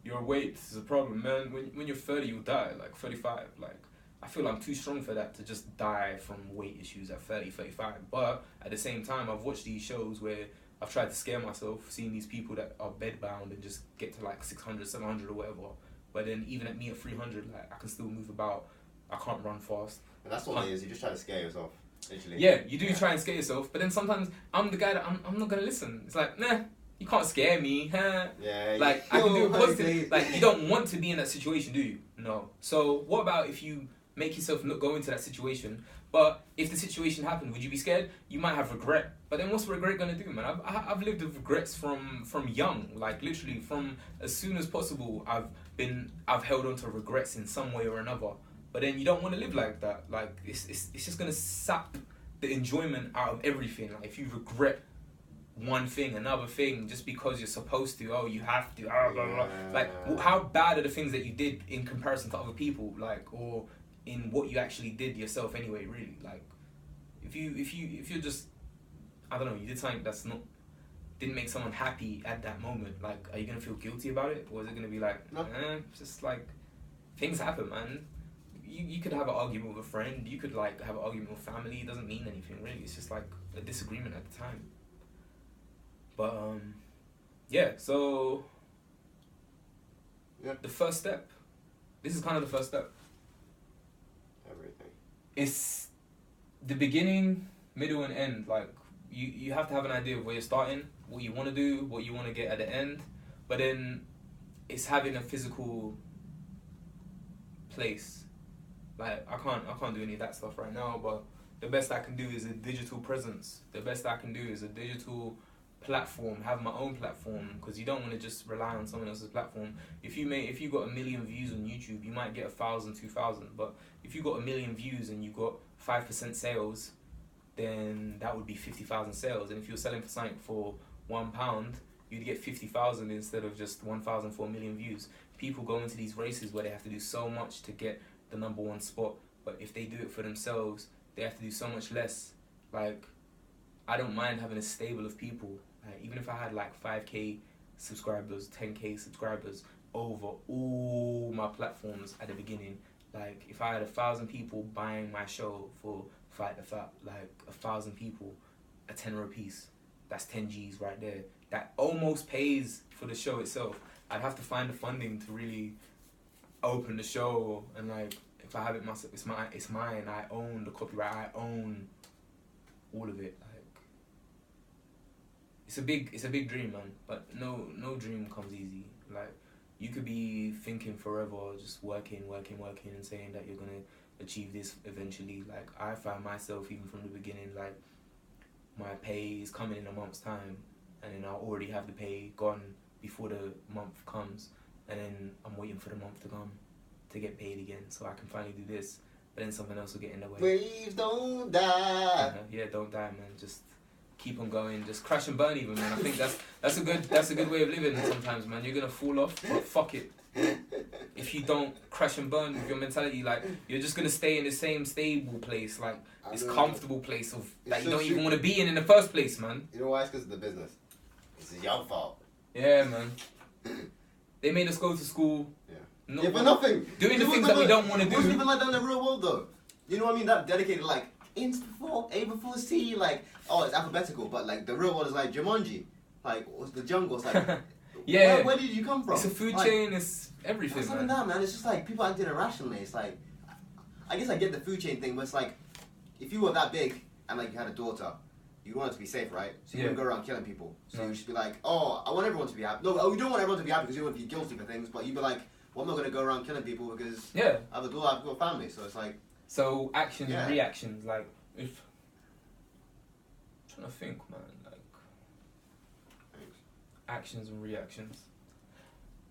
your weight is a problem, man. When you're 30, you'll die, like 35. Like, I feel I'm too strong for that to just die from weight issues at 30, 35. But at the same time, I've watched these shows where I've tried to scare myself, seeing these people that are bedbound and just get to like 600, 700 or whatever. But then even at me at 300, like, I can still move about. I can't run fast. And that's all it is. You just try to scare yourself, literally. Yeah, you do try and scare yourself. But then sometimes I'm the guy that I'm not going to listen. It's like, nah, you can't scare me. Huh? Yeah. Like, I can do it positive. Like, you don't want to be in that situation, do you? No. So what about if you make yourself not go into that situation? But if the situation happened, would you be scared? You might have regret. But then what's regret gonna do, man? I've lived with regrets from young, like literally from as soon as possible. I've held on to regrets in some way or another. But then you don't want to live like that. Like, it's just gonna sap the enjoyment out of everything. Like, if you regret one thing, another thing, just because you're supposed to, oh, you have to, blah, blah, blah. Like, how bad are the things that you did in comparison to other people? Like, or in what you actually did yourself anyway, really. Like, if you're just, I don't know, you did something didn't make someone happy at that moment, like, are you gonna feel guilty about it? Or is it gonna be like, no, just like, things happen, man. You could have an argument with a friend, you could like have an argument with family, it doesn't mean anything really, it's just like a disagreement at the time. But yeah, so the first step, this is kind of the first step. Everything. It's the beginning, middle and end. Like, you have to have an idea of where you're starting what you want to do, what you want to get at the end, but then it's having a physical place. Like I can't do any of that stuff right now, but the best I can do is a digital presence. The best I can do is a digital platform, have my own platform, because you don't want to just rely on someone else's platform. If you got 1 million views on YouTube, you might get 1,000, 2,000, but if you got 1 million views and you got 5% sales, then that would be 50,000 sales. And if you're selling for something for £1, you'd get 50,000 instead of just 1,000 for 1 million views. People go into these races where they have to do so much to get the number one spot, but if they do it for themselves, they have to do so much less. Like, I don't mind having a stable of people. Like, even if I had like 5k subscribers, 10k subscribers over all my platforms at the beginning, like if I had 1,000 people buying my show for Fight the Fat, like 1,000 people, a tenner a piece, that's 10 G's right there. That almost pays for the show itself. I'd have to find the funding to really open the show, and like if I have it myself, it's mine. I own the copyright. I own all of it. Like it's a big dream, man. But no dream comes easy. Like you could be thinking forever, just working, and saying that you're gonna achieve this eventually. Like I found myself even from the beginning, like my pay is coming in a month's time, and then I already have the pay gone before the month comes, and then I'm waiting for the month to come to get paid again so I can finally do this, but then something else will get in the way. Please don't die. Yeah, don't die, man. Just keep on going. Just crash and burn, even, man. I think that's a good way of living. Sometimes, man, you're gonna fall off, but fuck it. If you don't crash and burn with your mentality, like you're just gonna stay in the same stable place, like this comfortable place of that you don't even want to be in the first place, man. You know why? It's because of the business. This is your fault. Yeah, man. They made us go to school. Yeah. For nothing. Doing the things that we don't want to do. It wasn't even like that in the real world, though. You know what I mean? That dedicated, like, A before C, like, oh, it's alphabetical, but, like, the real world is like Jumanji. Like, what's the jungle? It's like, yeah. Where did you come from? It's a food chain, it's everything, it's man. That, man. It's just like, people acting irrationally. It's like, I guess I get the food chain thing, but it's like, if you were that big and, like, you had a daughter, you want it to be safe, right? So you wouldn't go around killing people. So you just be like, oh, I want everyone to be happy. No, you don't want everyone to be happy because you don't want to be guilty for things, but you'd be like, well, I'm not going to go around killing people because I have a daughter, I've got a family. So it's like... So actions and reactions, like, if... I'm trying to think, man, like... Thanks. Actions and reactions.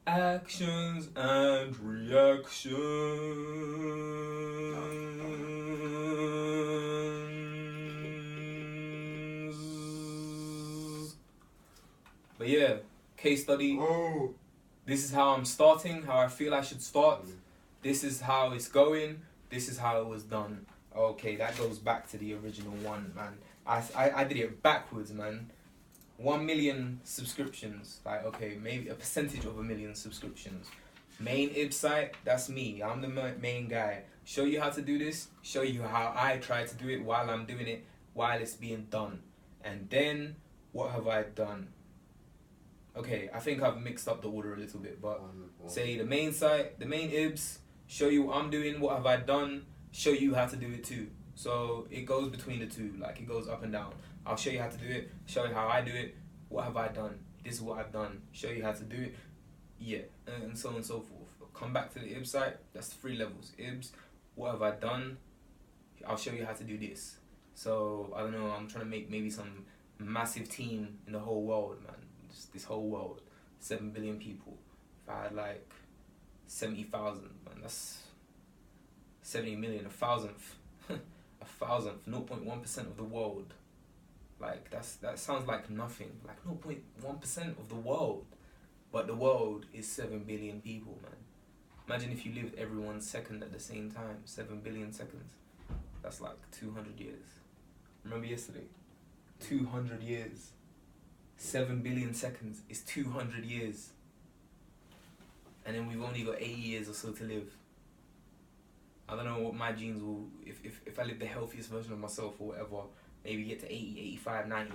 Actions and reactions. But yeah, case study. Oh. This is how I'm starting, how I feel I should start. This is how it's going. This is how it was done. Okay, that goes back to the original one, man. I did it backwards, man. 1 million subscriptions. Like, okay, maybe a percentage of 1 million subscriptions. Main IB site, that's me. I'm the main guy. Show you how to do this. Show you how I try to do it while I'm doing it, while it's being done. And then, what have I done? Okay, I think I've mixed up the order a little bit, but say the main site, the main IBs, show you what I'm doing, what have I done, show you how to do it too. So it goes between the two, like it goes up and down. I'll show you how to do it, show you how I do it, what have I done, this is what I've done, show you how to do it, yeah, and so on and so forth. Come back to the IB site, that's 3 levels. IBs, what have I done, I'll show you how to do this. So, I don't know, I'm trying to make maybe some massive team in the whole world, man. This whole world, 7 billion people. If I had like 70,000, man, that's 70 million, 1,000th, 1,000th, 0.1% of the world. Like that sounds like nothing, like 0.1% of the world, but the world is 7 billion people, man. Imagine if you lived every 1 second at the same time, 7 billion seconds. That's like 200 years. Remember yesterday? 200 years. 7 billion seconds is 200 years. And then we've only got 80 years or so to live. I don't know what my genes will, if I live the healthiest version of myself or whatever, maybe get to 80, 85, 90.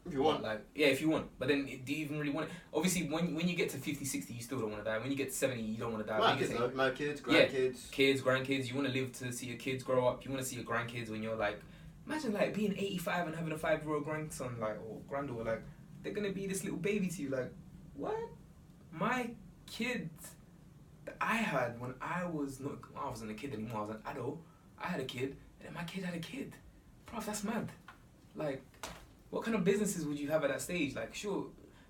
If you want. Like, yeah, if you want. But then, do you even really want it? Obviously, when you get to 50, 60, you still don't want to die. When you get to 70, you don't want to die. My kids, grandkids. Yeah, kids, grandkids. You want to live to see your kids grow up. You want to see your grandkids when you're like, imagine like being 85 and having a 5-year-old grandson, like, or granddaughter, like, they're gonna be this little baby to you. Like, what? My kid that I had when I wasn't a kid anymore, I was an adult. I had a kid, and then my kid had a kid. Bro, that's mad. Like, what kind of businesses would you have at that stage? Like, sure,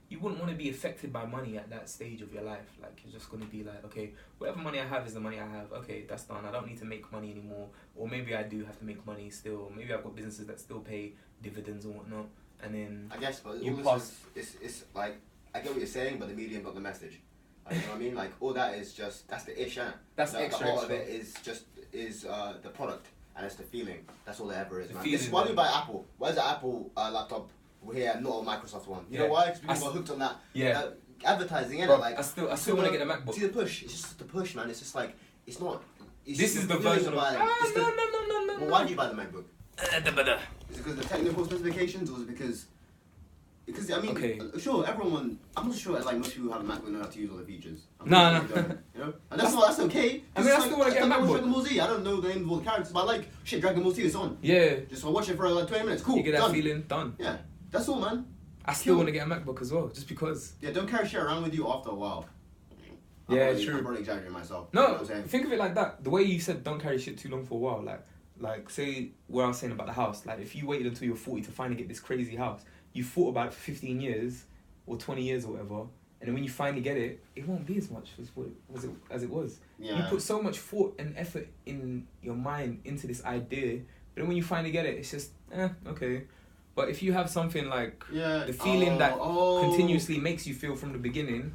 you wouldn't want to be affected by money at that stage of your life. Like, you're just going to be like, okay, whatever money I have is the money I have. Okay, that's done. I don't need to make money anymore. Or maybe I do have to make money still. Maybe I've got businesses that still pay dividends and whatnot. And then I guess, but you all pass. this is, it's like, I get what you're saying, but the medium got the message. Like, you know what I mean? Like, all that is just, that's the ish, innit? That's the extra, whole of extra. it is the product, and it's the feeling. That's all it ever is, The man. feeling, This is why we man. buy Apple. Why is the Apple laptop here, not a Microsoft one? You Yeah. know why? Because people I got hooked on that Yeah. advertising, innit? Bro, Like, I still want to get a MacBook. See the push? It's just the push, man. It's just like, it's not. It's This just is the feeling version of. buying. It's the- No. Well, why do you buy the MacBook? Is it because of the technical specifications, or is it because I mean, Okay. sure, everyone. I'm not sure like most people who have a MacBook know how to use all the features. No. You know, and that's okay. I mean, I still wanna get a I watch MacBook. Dragon Ball Z. I don't know the names of all the characters, but I like shit. Dragon Ball Z is on. Yeah. Just I watch it for like 20 minutes. Cool. You get that done. feeling, done. Yeah, that's all, man. I still Cool. want to get a MacBook as well, just because. Yeah, don't carry shit around with you after a while. Yeah, I'm true. probably exaggerating myself. You know No, what I'm saying? think of it like that. The way you said don't carry shit too long for a while, like say what I was saying about the house. Like if you waited until you're 40 to finally get this crazy house, you thought about it for 15 years or 20 years or whatever, and then when you finally get it, it won't be as much as it was. You Yeah. put so much thought and effort in your mind into this idea, but then when you finally get it, it's just okay. But if you have something like Yeah. the feeling that oh. continuously makes you feel from the beginning,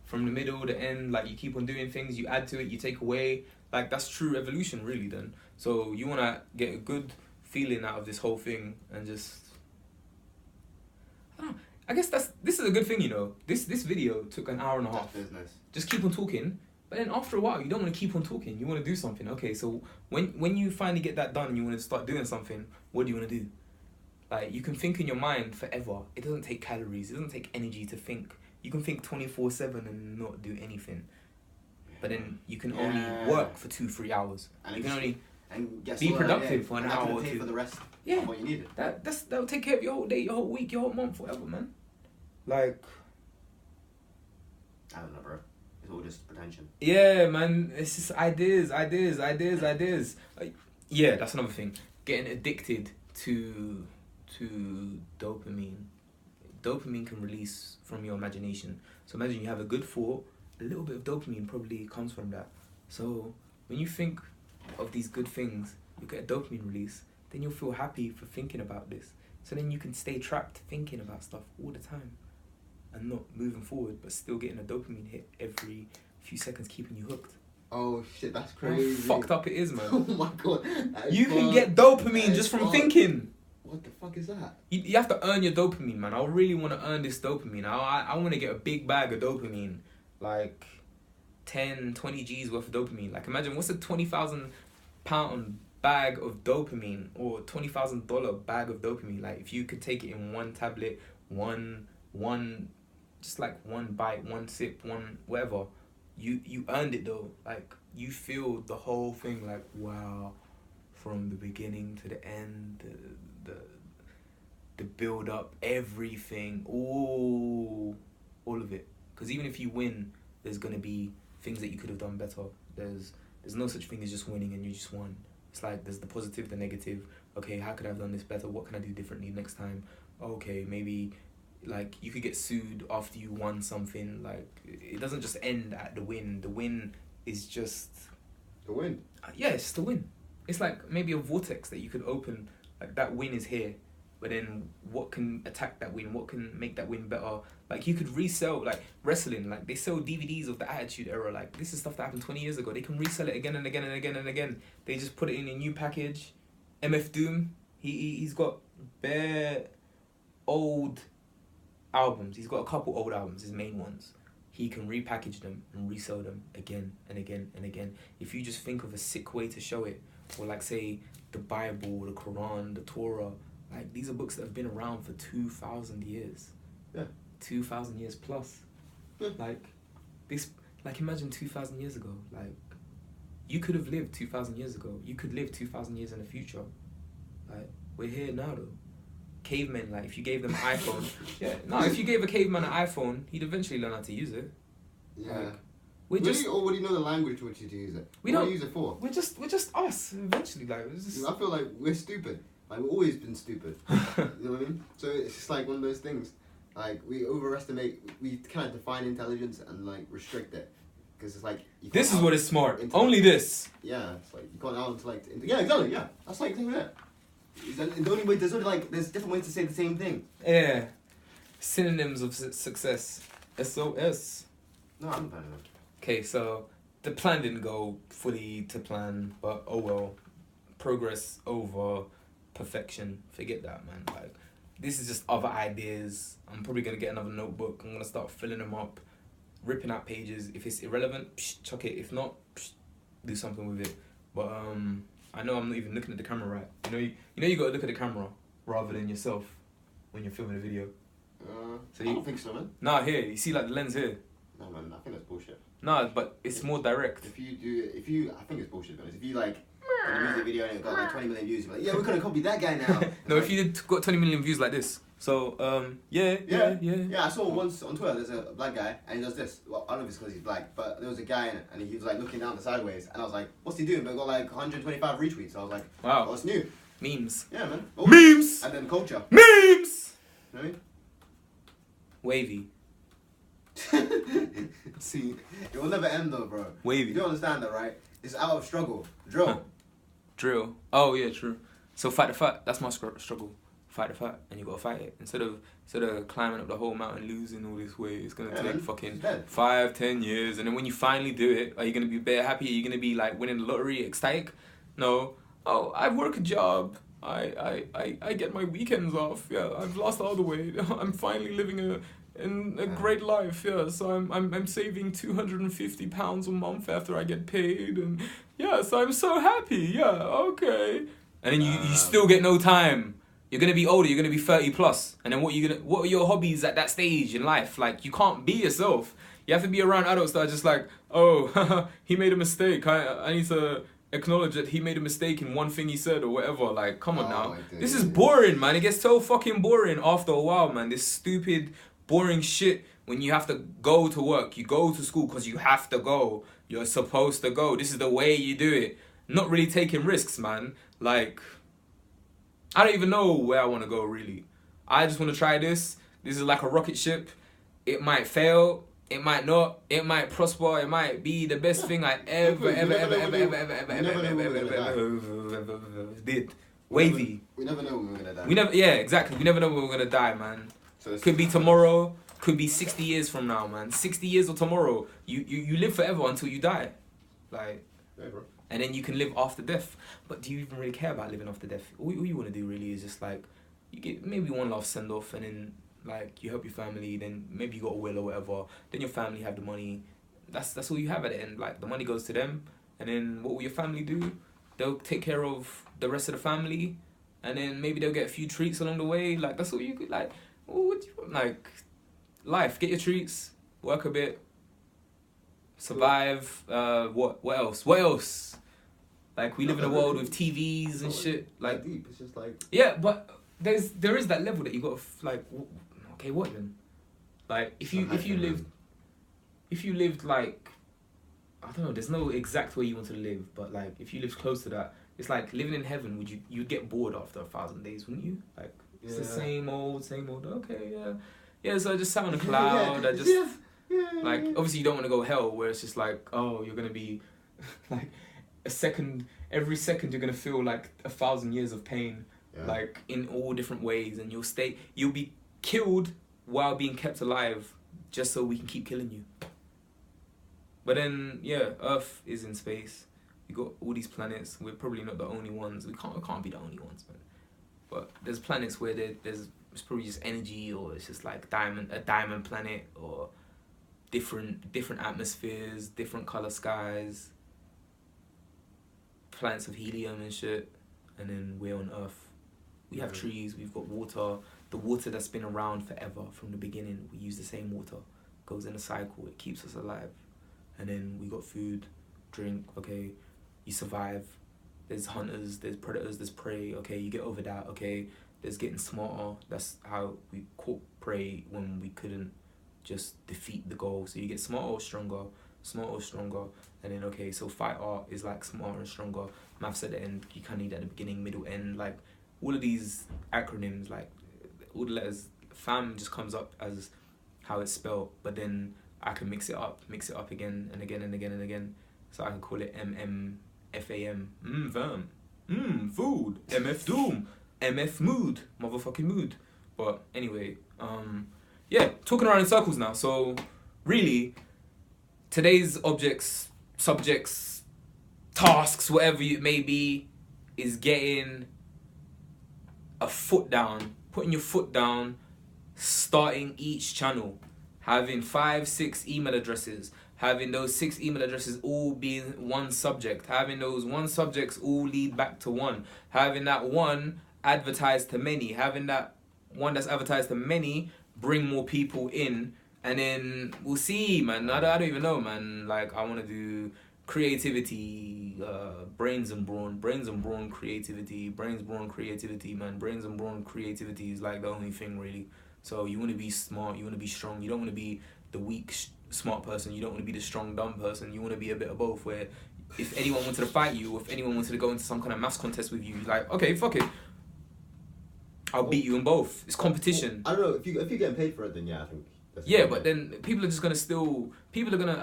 from the middle, the end, like you keep on doing things, you add to it, you take away, like that's true evolution really then. So you want to get a good feeling out of this whole thing and just, I don't know, I guess this is a good thing, you know. This video took an hour and a half. That's business. Just keep on talking, but then after a while you don't want to keep on talking, you want to do something. Okay, so when you finally get that done and you want to start doing something, what do you want to do? Like you can think in your mind forever. It doesn't take calories, it doesn't take energy to think. You can think 24/7 and not do anything. But then you can only work for 2-3 hours. And you it can just- only And guess be what? productive Yeah. for an And that hour can or pay two. for the rest Yeah. of what you needed. that'll take care of your whole day, your whole week, your whole month, whatever, man. Like I don't know, bro. It's all just pretension. yeah, man. It's just ideas. Like, yeah, that's another thing. Getting addicted to dopamine. Dopamine can release from your imagination. So imagine you have a good thought, a little bit of dopamine probably comes from that. So when you think of these good things, you get a dopamine release, then you'll feel happy for thinking about this. So then you can stay trapped thinking about stuff all the time and not moving forward, but still getting a dopamine hit every few seconds, keeping you hooked. Oh shit, that's How crazy. fucked up it is, man. Oh my god. That is You can fucked. get dopamine That just is from fucked. thinking. What the fuck is that? You have to earn your dopamine, man. I really want to earn this dopamine. I want to get a big bag of dopamine. Like 10, 20 G's worth of dopamine. Like imagine what's a £20,000 bag of dopamine or $20,000 bag of dopamine. Like if you could take it in one tablet, one just like one bite, one sip, one whatever. You earned it though. Like you feel the whole thing like wow, from the beginning to the end, the build up, everything, all of it. Because even if you win, there's gonna be things that you could have done better. There's no such thing as just winning and you just won. It's like there's the positive, the negative. Okay, how could I have done this better? What can I do differently next time? Okay, maybe like you could get sued after you won something. Like it doesn't just end at the win. The win is just The win. yeah, it's just a win. It's like maybe a vortex that you could open. Like that win is here, but then what can attack that win? What can make that win better? Like you could resell like wrestling. Like they sell DVDs of the Attitude Era. Like this is stuff that happened 20 years ago. They can resell it again and again and again and again. They just put it in a new package. MF Doom. He's got bare old albums. He's got a couple old albums. His main ones. He can repackage them and resell them again and again and again. If you just think of a sick way to show it, or like say the Bible, the Quran, the Torah, like these are books that have been around for 2,000 years. Yeah. 2,000 years plus. Yeah. Like this, like imagine 2,000 years ago. Like you could have lived 2,000 years ago. You could live 2,000 years in the future. Like we're here now though. cavemen, like if you gave them an iPhone, if you gave a caveman an iPhone, he'd eventually learn how to use it. Yeah. Like, we're just or would you know the language which you to use it? We what don't- do you use it for? we're just us eventually. Like it's just, I feel like we're stupid. Like we've always been stupid. You know what I mean? So it's just like one of those things. Like we kind of define intelligence and like restrict it, because it's like you this can't is what is smart. intellect. Only this. Yeah, it's like you can't out intellect. Yeah, exactly. Yeah, that's like that. The only way there's different ways to say the same thing. Yeah. Synonyms of success. SOS. No, I'm a fan of that. Okay, so the plan didn't go fully to plan, but oh well. Progress over perfection. Forget that, man. Like, this is just other ideas. I'm probably gonna get another notebook. I'm gonna start filling them up, ripping out pages. If it's irrelevant, chuck it. If not, do something with it. But I know I'm not even looking at the camera right. You know you gotta look at the camera rather than yourself when you're filming a video. So I don't think so, man. Nah, here you see like the lens here. No, man, I think that's bullshit. Nah, but it's more direct. I think it's bullshit, because if you like a music video and it got like 20 million views, you're like, yeah, we're gonna copy that guy now. No, Like, if you got 20 million views like this. So, yeah. Yeah, I saw once on Twitter, there's a black guy, and he does this. Well, I don't know if it's because he's black, but there was a guy in it, and he was like looking down the sideways, and I was like, what's he doing? But it got like 125 retweets, so I was like, Wow. what's new? Memes. Yeah, man. Memes! And then culture. Memes! You know what I mean? Wavy. See. It will never end though, bro. Wavy. You don't understand that, right? It's out of struggle. Drill. Drill. Oh, yeah, true. So fight the fight. That's my struggle. Fight the fight, and you gotta fight it. Instead of climbing up the whole mountain, losing all this way, it's gonna take man. fucking It's dead. 5-10 years. And then when you finally do it, are you gonna be bare happy? Are you gonna be like winning the lottery, ecstatic? No. Oh, I work a job. I get my weekends off. Yeah, I've lost all the weight. I'm finally living a great life. Yeah, so I'm saving £250 a month after I get paid, and yeah, so I'm so happy. Yeah, okay. And then you still get no time. You're gonna be older. You're gonna be 30 plus, and then what are your hobbies at that stage in life? Like, you can't be yourself. You have to be around adults that are just like, oh, he made a mistake. I need to acknowledge that he made a mistake in one thing he said or whatever. Like, come on now. This is boring, man. It gets so fucking boring after a while, man. This stupid, boring shit when you have to go to work. You go to school because you have to go. You're supposed to go. This is the way you do it. Not really taking risks, man. Like, I don't even know where I want to go, really. I just want to try this. This is like a rocket ship. It might fail. It might not. It might prosper. It might be the best thing I ever did. Wavy. We never know when we're gonna die. Exactly. We never know when we're gonna die, man. So Could be tomorrow. Could be 60 years from now, man. 60 years or tomorrow. You live forever until you die. Like, Yeah, bro. and then you can live after death. But do you even really care about living after death? All you want to do really is just like, you get maybe one last send off, and then like you help your family. Then maybe you got a will or whatever. Then your family have the money. That's all you have at the end. Like, the money goes to them, and then what will your family do? They'll take care of the rest of the family, and then maybe they'll get a few treats along the way. Like, that's all you could like. What do you want? Like, life. Get your treats. Work a bit. Survive. What else? What else? Like, we live in a world with TVs and shit. Like, deep. It's just like, yeah, but there is that level that you got to like. Okay, what then? Like, if you lived like, I don't know. There's no exact way you want to live, but like, if you lived close to that, it's like living in heaven. You'd get bored after 1,000 days, wouldn't you? Like, it's the same old. Okay, yeah. So I just sat on a cloud. I just like, obviously you don't want to go hell where it's just like, oh, you're gonna be like every second you're gonna feel like 1,000 years of pain, like in all different ways, and you'll be killed while being kept alive just so we can keep killing you. But then, yeah, Earth is in space. We got all these planets. We're probably not the only ones. We can't be the only ones, man. But there's planets where it's probably just energy, or it's just like a diamond planet, or different atmospheres, different color skies, planets of helium and shit. And then we're on Earth. We have trees. We've got water. The water that's been around forever from the beginning. We use the same water. Goes in a cycle. It keeps us alive. And then we got food, drink. Okay, you survive. There's hunters, there's predators, there's prey. Okay, you get over that. Okay, There's getting smarter. That's how we caught prey when we couldn't just defeat the goal. So you get smarter or stronger, and then okay, so fight art is like smarter and stronger. Maths at the end, you kind of need at the beginning, middle, end. Like all of these acronyms, like all the letters, fam just comes up as how it's spelled, but then I can mix it up again and again and again and again. So I can call it MMFAM, fam, food, MF doom, MF mood, motherfucking mood. But anyway, yeah, talking around in circles now. So really, today's objects, subjects, tasks, whatever it may be, is getting a foot down, putting your foot down, starting each channel, having 5-6 email addresses, having those 6 email addresses all being one subject, having those one subjects all lead back to one, having that one advertised to many, having that one that's advertised to many bring more people in, and then we'll see, man. I don't even know, man. Like, I want to do creativity, brains and brawn creativity, man. Brains and brawn creativity is like the only thing, really. So you want to be smart, you want to be strong, you don't want to be the weak smart person, you don't want to be the strong dumb person, you want to be a bit of both, where if anyone wanted to fight you, or if anyone wanted to go into some kind of maths contest with you, you're like, okay, fuck it, I'll beat you in both. It's competition. I don't know, if you're getting paid for it, then yeah, I think that's yeah, but then people are just gonna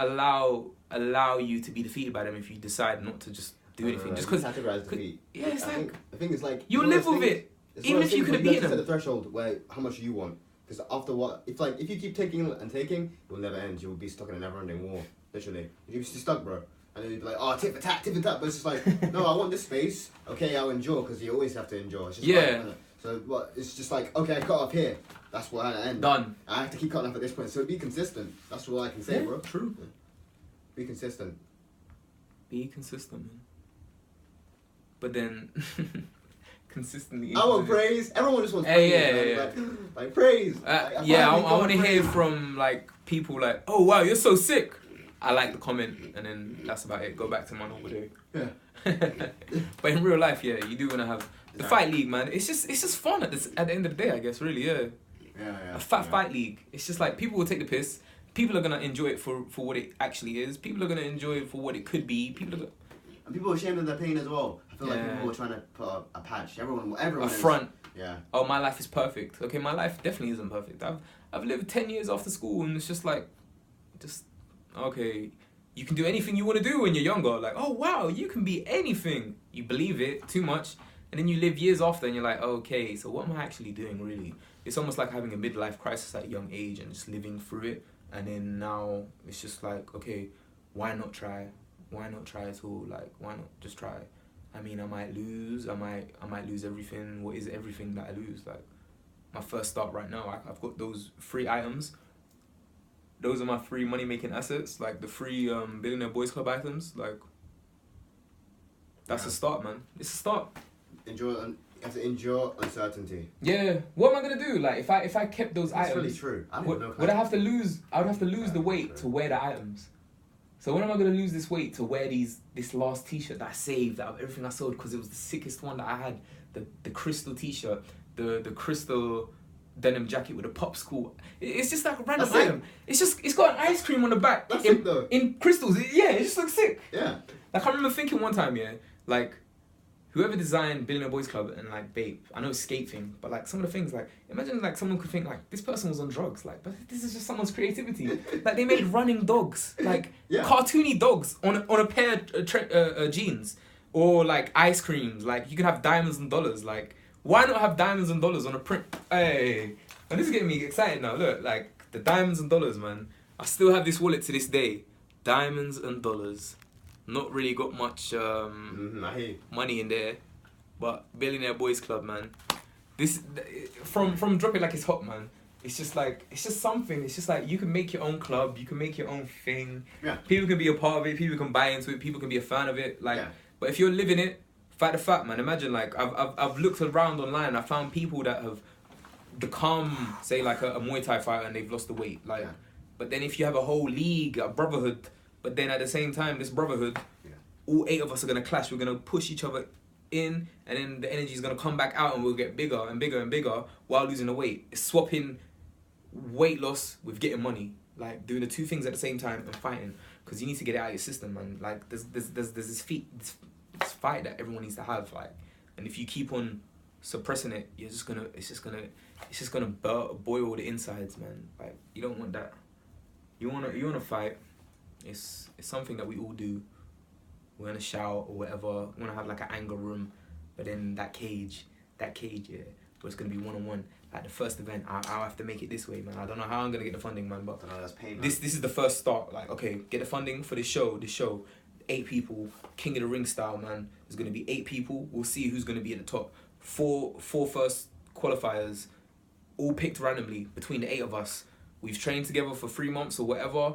allow you to be defeated by them if you decide not to just do anything. Just because categorize defeat. Yeah, it's like the thing is, like, you live with it. Even if you could have beaten them. them. Set the threshold where how much you want, because after what, if you keep taking and taking, it will never end. You will be stuck in a never-ending war. Literally, you'll be stuck, bro. And then you'd be like, oh, tit for tat. But it's just like, no, I want this space. Okay, I'll endure, because you always have to endure. It's just Yeah. Like, so what? It's just like, okay, I cut off here. That's where I end. Done. I have to keep cutting off at this point. So be consistent. That's all I can say, bro. True. Be consistent. Be consistent, man. But then, consistently. I want praise. Everyone just wants Hey, praise. yeah. Like praise. I finally want to got hear praise. from like people like, oh wow, you're so sick. I like the comment, and then that's about it. Go back to my normal day. Yeah. But in real life, yeah, you do want to have the fight league, man. It's just fun at the end of the day, I guess. Really, yeah. Yeah. A fight league. It's just like people will take the piss. People are gonna enjoy it for what it actually is. People are gonna enjoy it for what it could be. And people are ashamed of their pain as well. I feel like Yeah. people are trying to put a patch. Everyone A is. front. Yeah. Oh, my life is perfect. Okay, my life definitely isn't perfect. I've lived 10 years after school, and it's just like, okay, you can do anything you want to do when you're younger. Like, oh wow, you can be anything. You believe it too much, and then you live years after, and you're like, okay, so what am I actually doing, really? It's almost like having a midlife crisis at a young age and just living through it. And then now it's just like, okay, why not try? Why not try at all? Like, why not just try? I mean, I might lose. I might lose everything. What is everything that I lose? Like, my first start right now, I've got those 3 items. Those are my 3 money-making assets. Like, the 3 Billionaire Boys Club items. Like, that's a start, man. It's a start. You have to endure uncertainty. Yeah. What am I gonna do? Like, if I kept those That's items, really true. I don't know. would I have to lose? I would have to lose the weight to wear the items. So when am I gonna lose this weight to wear this last T-shirt that I saved out of everything I sold, because it was the sickest one that I had, the crystal T-shirt, the crystal denim jacket with a popsicle. It's just like a random That's item. It's got an ice cream on the back. That's sick, though. In crystals. Yeah, it just looks sick. Yeah. Like, I remember thinking one time, yeah, like, whoever designed Billionaire Boys Club and like Bape, I know it's skate thing, but like some of the things, like, imagine like someone could think like this person was on drugs, like, but this is just someone's creativity. Like, they made running dogs, like cartoony dogs on a pair of jeans, or like ice creams. Like, you could have diamonds and dollars. Like, why not have diamonds and dollars on a print? Hey, and this is getting me excited now. Look, like the diamonds and dollars, man. I still have this wallet to this day. Diamonds and dollars. Not really got much I hear you. money in there, but Billionaire Boys Club, man. This from Drop It Like It's Hot, man. It's just something. It's just like you can make your own club, you can make your own thing. Yeah. People can be a part of it. People can buy into it. People can be a fan of it. Like, Yeah. but if you're living it, fight the fact, man. Imagine, like, I've looked around online. I found people that have become, say, like a Muay Thai fighter, and they've lost the weight. Like, but then if you have a whole league, a brotherhood. But then at the same time, this brotherhood, all 8 of us are going to clash. We're going to push each other in, and then the energy is gonna come back out, and we'll get bigger and bigger and bigger while losing the weight. It's swapping weight loss with getting money, like doing the two things at the same time and fighting, because you need to get it out of your system, man. Like there's this fight that everyone needs to have, like, and if you keep on suppressing it, it's just gonna boil the insides, man. Like you don't want that. You wanna fight. It's something that we all do. We're gonna shout or whatever. We're gonna have like an anger room, but then that cage, yeah, where it's gonna be 1-on-1. Like the first event, I'll have to make it this way, man. I don't know how I'm gonna get the funding, man, but That's pain, man. this is the first start. Like, okay, get the funding for this show. 8 people, King of the Ring style, man. There's gonna be 8 people. We'll see who's gonna be at the top. Four first qualifiers, all picked randomly between the 8 of us. We've trained together for 3 months or whatever.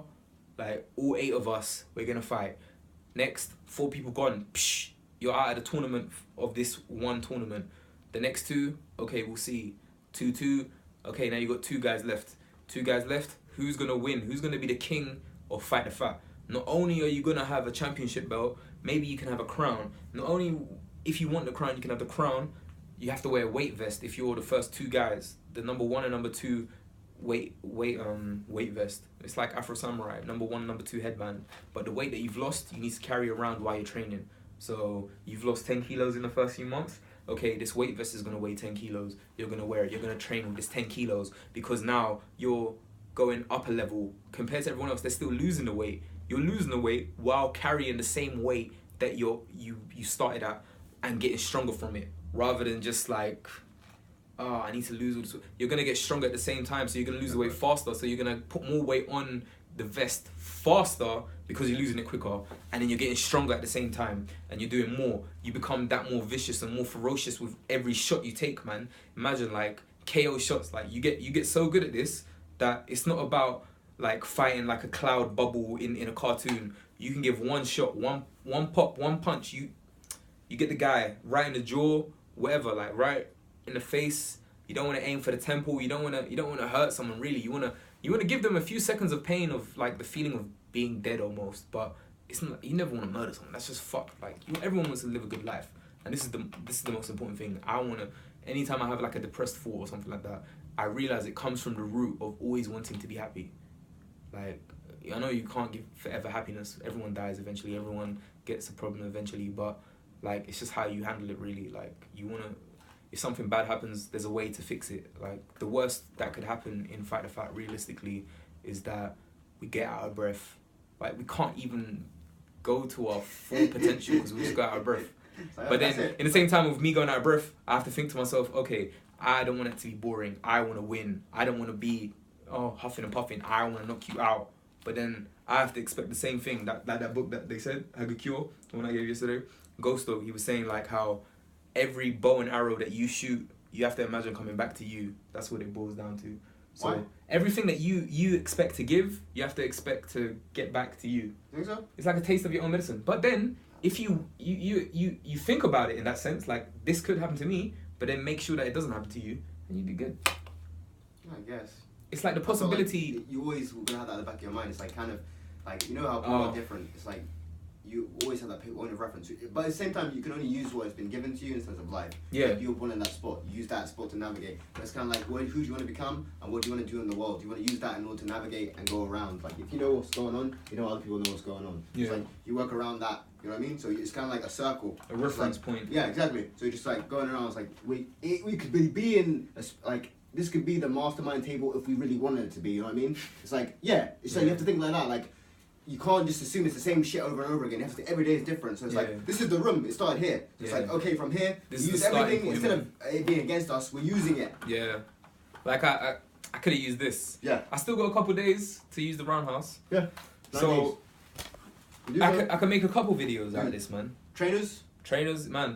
Like all 8 of us, we're gonna fight. Next, 4 people gone. Psh, you're out of the tournament of this one tournament. The next 2, okay, we'll see. 2-2. Okay, now you got 2 guys left. 2 guys left. Who's gonna win? Who's gonna be the king of Fight the Fat? Not only are you gonna have a championship belt, maybe you can have a crown. Not only if you want the crown, you can have the crown. You have to wear a weight vest if you're the first 2 guys. The number 1 and number 2 weight vest. It's like Afro Samurai, number 1, number 2 headband. But the weight that you've lost, you need to carry around while you're training. So you've lost 10 kilos in the first few months. Okay, this weight vest is gonna weigh 10 kilos. You're gonna wear it. You're gonna train with this 10 kilos because now you're going up a level compared to everyone else. They're still losing the weight. You're losing the weight while carrying the same weight that you started at and getting stronger from it, rather than just like, oh, I need to lose all this weight. You're gonna get stronger at the same time, so you're gonna lose the weight faster. So you're gonna put more weight on the vest faster because you're losing it quicker, and then you're getting stronger at the same time, and you're doing more. You become that more vicious and more ferocious with every shot you take, man. Imagine like KO shots. Like you get so good at this that it's not about like fighting like a cloud bubble in a cartoon. You can give one shot, one pop, one punch. You get the guy right in the jaw, whatever, like right in the face. You don't want to aim for the temple. You don't want to hurt someone really. You want to give them a few seconds of pain, of like the feeling of being dead almost. But it's not. You never want to murder someone. That's just fucked. Like everyone wants to live a good life, and this is the most important thing. I want to. Anytime I have like a depressed thought or something like that, I realize it comes from the root of always wanting to be happy. Like, I know you can't give forever happiness. Everyone dies eventually. Everyone gets a problem eventually. But, like, it's just how you handle it, really. Like, you want to... If something bad happens, there's a way to fix it. Like, the worst that could happen in Fight the Fat, realistically, is that we get out of breath. Like, we can't even go to our full potential because we just got out of breath. But then, in the same time with me going out of breath, I have to think to myself, okay, I don't want it to be boring. I want to win. I don't want to be... huffing and puffing, I want to knock you out. But then I have to expect the same thing. That book that they said, Hagakure, the one I gave yesterday, Ghosto, he was saying like how every bow and arrow that you shoot, you have to imagine coming back to you. That's what it boils down to. So Why? Everything that you expect to give, you have to expect to get back to you. Think so? It's like a taste of your own medicine. But then if you think about it in that sense, like this could happen to me, but then make sure that it doesn't happen to you, and you'd be good. I guess. It's like the I feel possibility. like you always gonna have that at the back of your mind. It's like kind of like, you know how people are different. It's like you always have that point of reference. But at the same time, you can only use what has been given to you in terms of life. Yeah. Like you're born in that spot. You use that spot to navigate. But it's kind of like, who do you want to become and what do you want to do in the world? Do you want to use that in order to navigate and go around? Like if you know what's going on, you know other people know what's going on. Yeah. It's like you work around that. You know what I mean? So it's kind of like a circle. A reference like, point. Yeah, exactly. So you're just like going around. It's like we could be in like. This could be the mastermind table if we really wanted it to be, you know what I mean? It's like, yeah, it's like you have to think like that, like, you can't just assume it's the same shit over and over again. You have to, every day is different, so it's like, this is the room, it started here. It's like, okay, from here, this we use everything, instead of it being against us, we're using it. Yeah. Like, I could have used this. Yeah. I still got a couple days to use the roundhouse. Yeah. So, I could make a couple videos out of this, man. Trainers, man.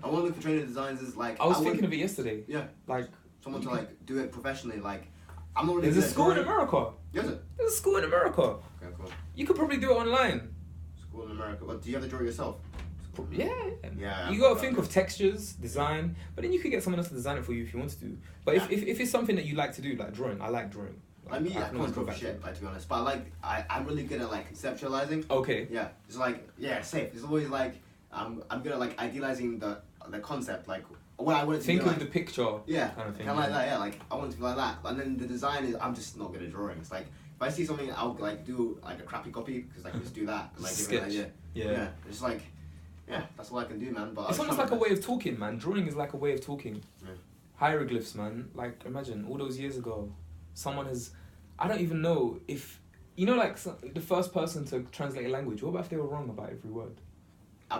I want to look for trainer designs as like... I was thinking of it yesterday. Yeah. Like... Someone to like do it professionally, like, I'm not really There's a school in America. Is it? There's a school in America. Okay, cool. You could probably do it online. School in America. But do you have to draw it yourself? Yeah. Yeah. You gotta think of textures, design, but then you could get someone else to design it for you if you want to. But if it's something that you like to do, like drawing, I like drawing. Like me, I can't draw for shit, like, to be honest. But I'm really good at like conceptualizing. Okay. Yeah. It's like, yeah, safe. It's always like, I'm good at like idealizing the the concept, like what I want it to Think be of like. the picture. Yeah, kind of thing, kind of like yeah. that. Yeah, like I want it to be like that. And then the design is, I'm just not good at drawing. It's like if I see something, I'll like do like a crappy copy because I can just do that and like give it an idea. Yeah. It's just like, yeah, that's all I can do, man. But It's almost like a way of talking, man. Drawing is like a way of talking. Yeah. Hieroglyphs, man. Like, imagine all those years ago, someone has. I don't even know if. You know, like the first person to translate a language. What about if they were wrong about every word?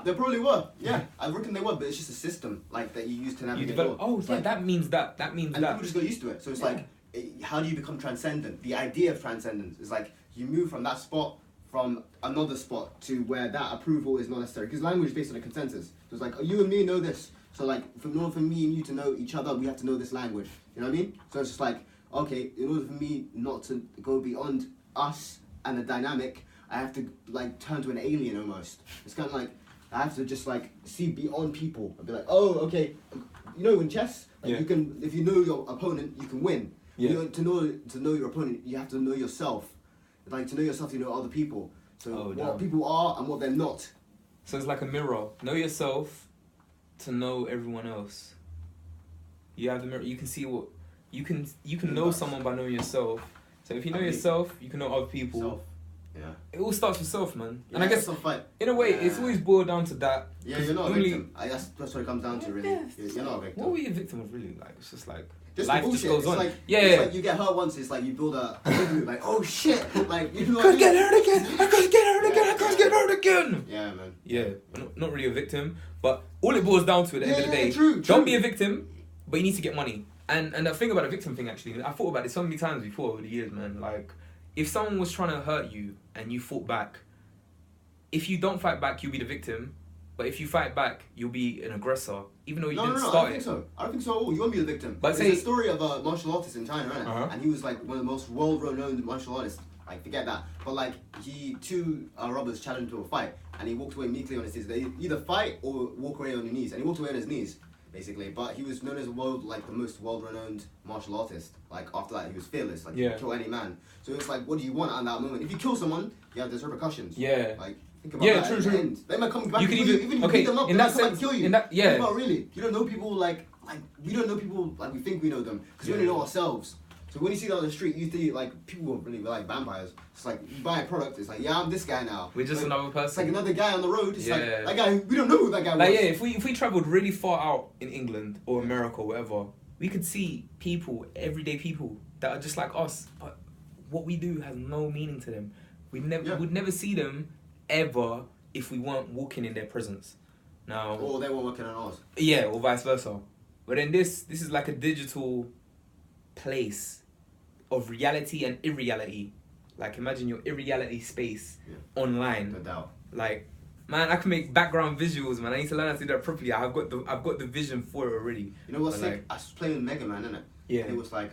They probably were. Yeah, I reckon they were, but it's just a system like that you use to You navigate. develop. the world. Oh, It's yeah, like- that means that. That means and that. people just got used to it. So it's Yeah. like, how do you become transcendent? The idea of transcendence is like you move from that spot, from another spot to where that approval is not necessary. Because language is based on a consensus. So it's like, oh, you and me know this. So like, in order for me and you to know each other, we have to know this language. You know what I mean? So it's just like, okay, in order for me not to go beyond us and the dynamic, I have to like turn to an alien almost. It's kind of like I have to just like see beyond people and be like, oh, okay, you know, in chess, like Yeah. you can, if you know your opponent, you can win. Yeah. You know, to know your opponent, you have to know yourself. Like to know yourself, you know other people. So Oh, what damn. people are and what they're not. So it's like a mirror. Know yourself to know everyone else. You have the mirror. You can see what you can know Universe. someone by knowing yourself. So if you know I mean- yourself, you can know other people. Self. Yeah. It all starts with self, man. Yeah, And I guess it's a fight. in a way, it's Yeah. always boiled down to that. Yeah, 'Cause you're not a normally- victim. That's what it comes down to, really. Yeah. You're not a victim. What were you a victim of, really? Like, it's just like Just life the just bullshit. goes It's on. like, Yeah, it's yeah. like you get hurt once, it's like you build a like, oh shit, like you know what I I mean? get hurt again. I can't get hurt again. I Yeah, can't yeah. get hurt again. Yeah, man. Yeah, not really a victim, but all it boils down to at the end of the Yeah, day, true. don't be a victim, but you need to get money. And the thing about the victim thing, actually, I thought about it so many times before over the years, man. Like, if someone was trying to hurt you and you fought back, if you don't fight back, you'll be the victim. But if you fight back, you'll be an aggressor, even though you No, didn't I don't start think it. so. I don't think so at all. You won't be the victim. But There's say- a story of a martial artist in China, right? Uh-huh. And he was like one of the most world-renowned martial artists. Like, forget that. But like, two robbers challenged him to a fight, and he walked away meekly on his knees. They either fight or walk away on your knees, and he walked away on his knees, basically. But he was known as the most world-renowned martial artist. Like after that, he was fearless. Like he Yeah. could kill any man. So it's like, what do you want at that moment? If you kill someone, yeah, there's repercussions. Yeah. Like. Think about Yeah, that true, at the true. end. They might come back You and can kill even- you. Even if you okay, beat them up, in they that might come back sense- and kill you. in that- yeah. Think about really. You don't know people like we don't know people like we think we know them because we only Yeah. know ourselves. So when you see that on the street, you think like people really like vampires. It's like you buy a product. It's like I'm this guy now. We're just Like, another It's like person. another guy on the road. It's like Yeah. that guy. We don't know who that guy Like, was. yeah, if we traveled really far out in England or America or whatever, we could see people, everyday people that are just like us, but what we do has no meaning to them. We'd never see them ever if we weren't walking in their presence. Now, Or they were working on ours. yeah, or vice versa. But then this is like a digital place of reality and irreality. Like, imagine your irreality space online. No doubt. Like, man, I can make background visuals, man. I need to learn how to do that properly. I've got the vision for it already. You know what's But, sick? like- I was playing with Mega Man, innit? Yeah. And it was like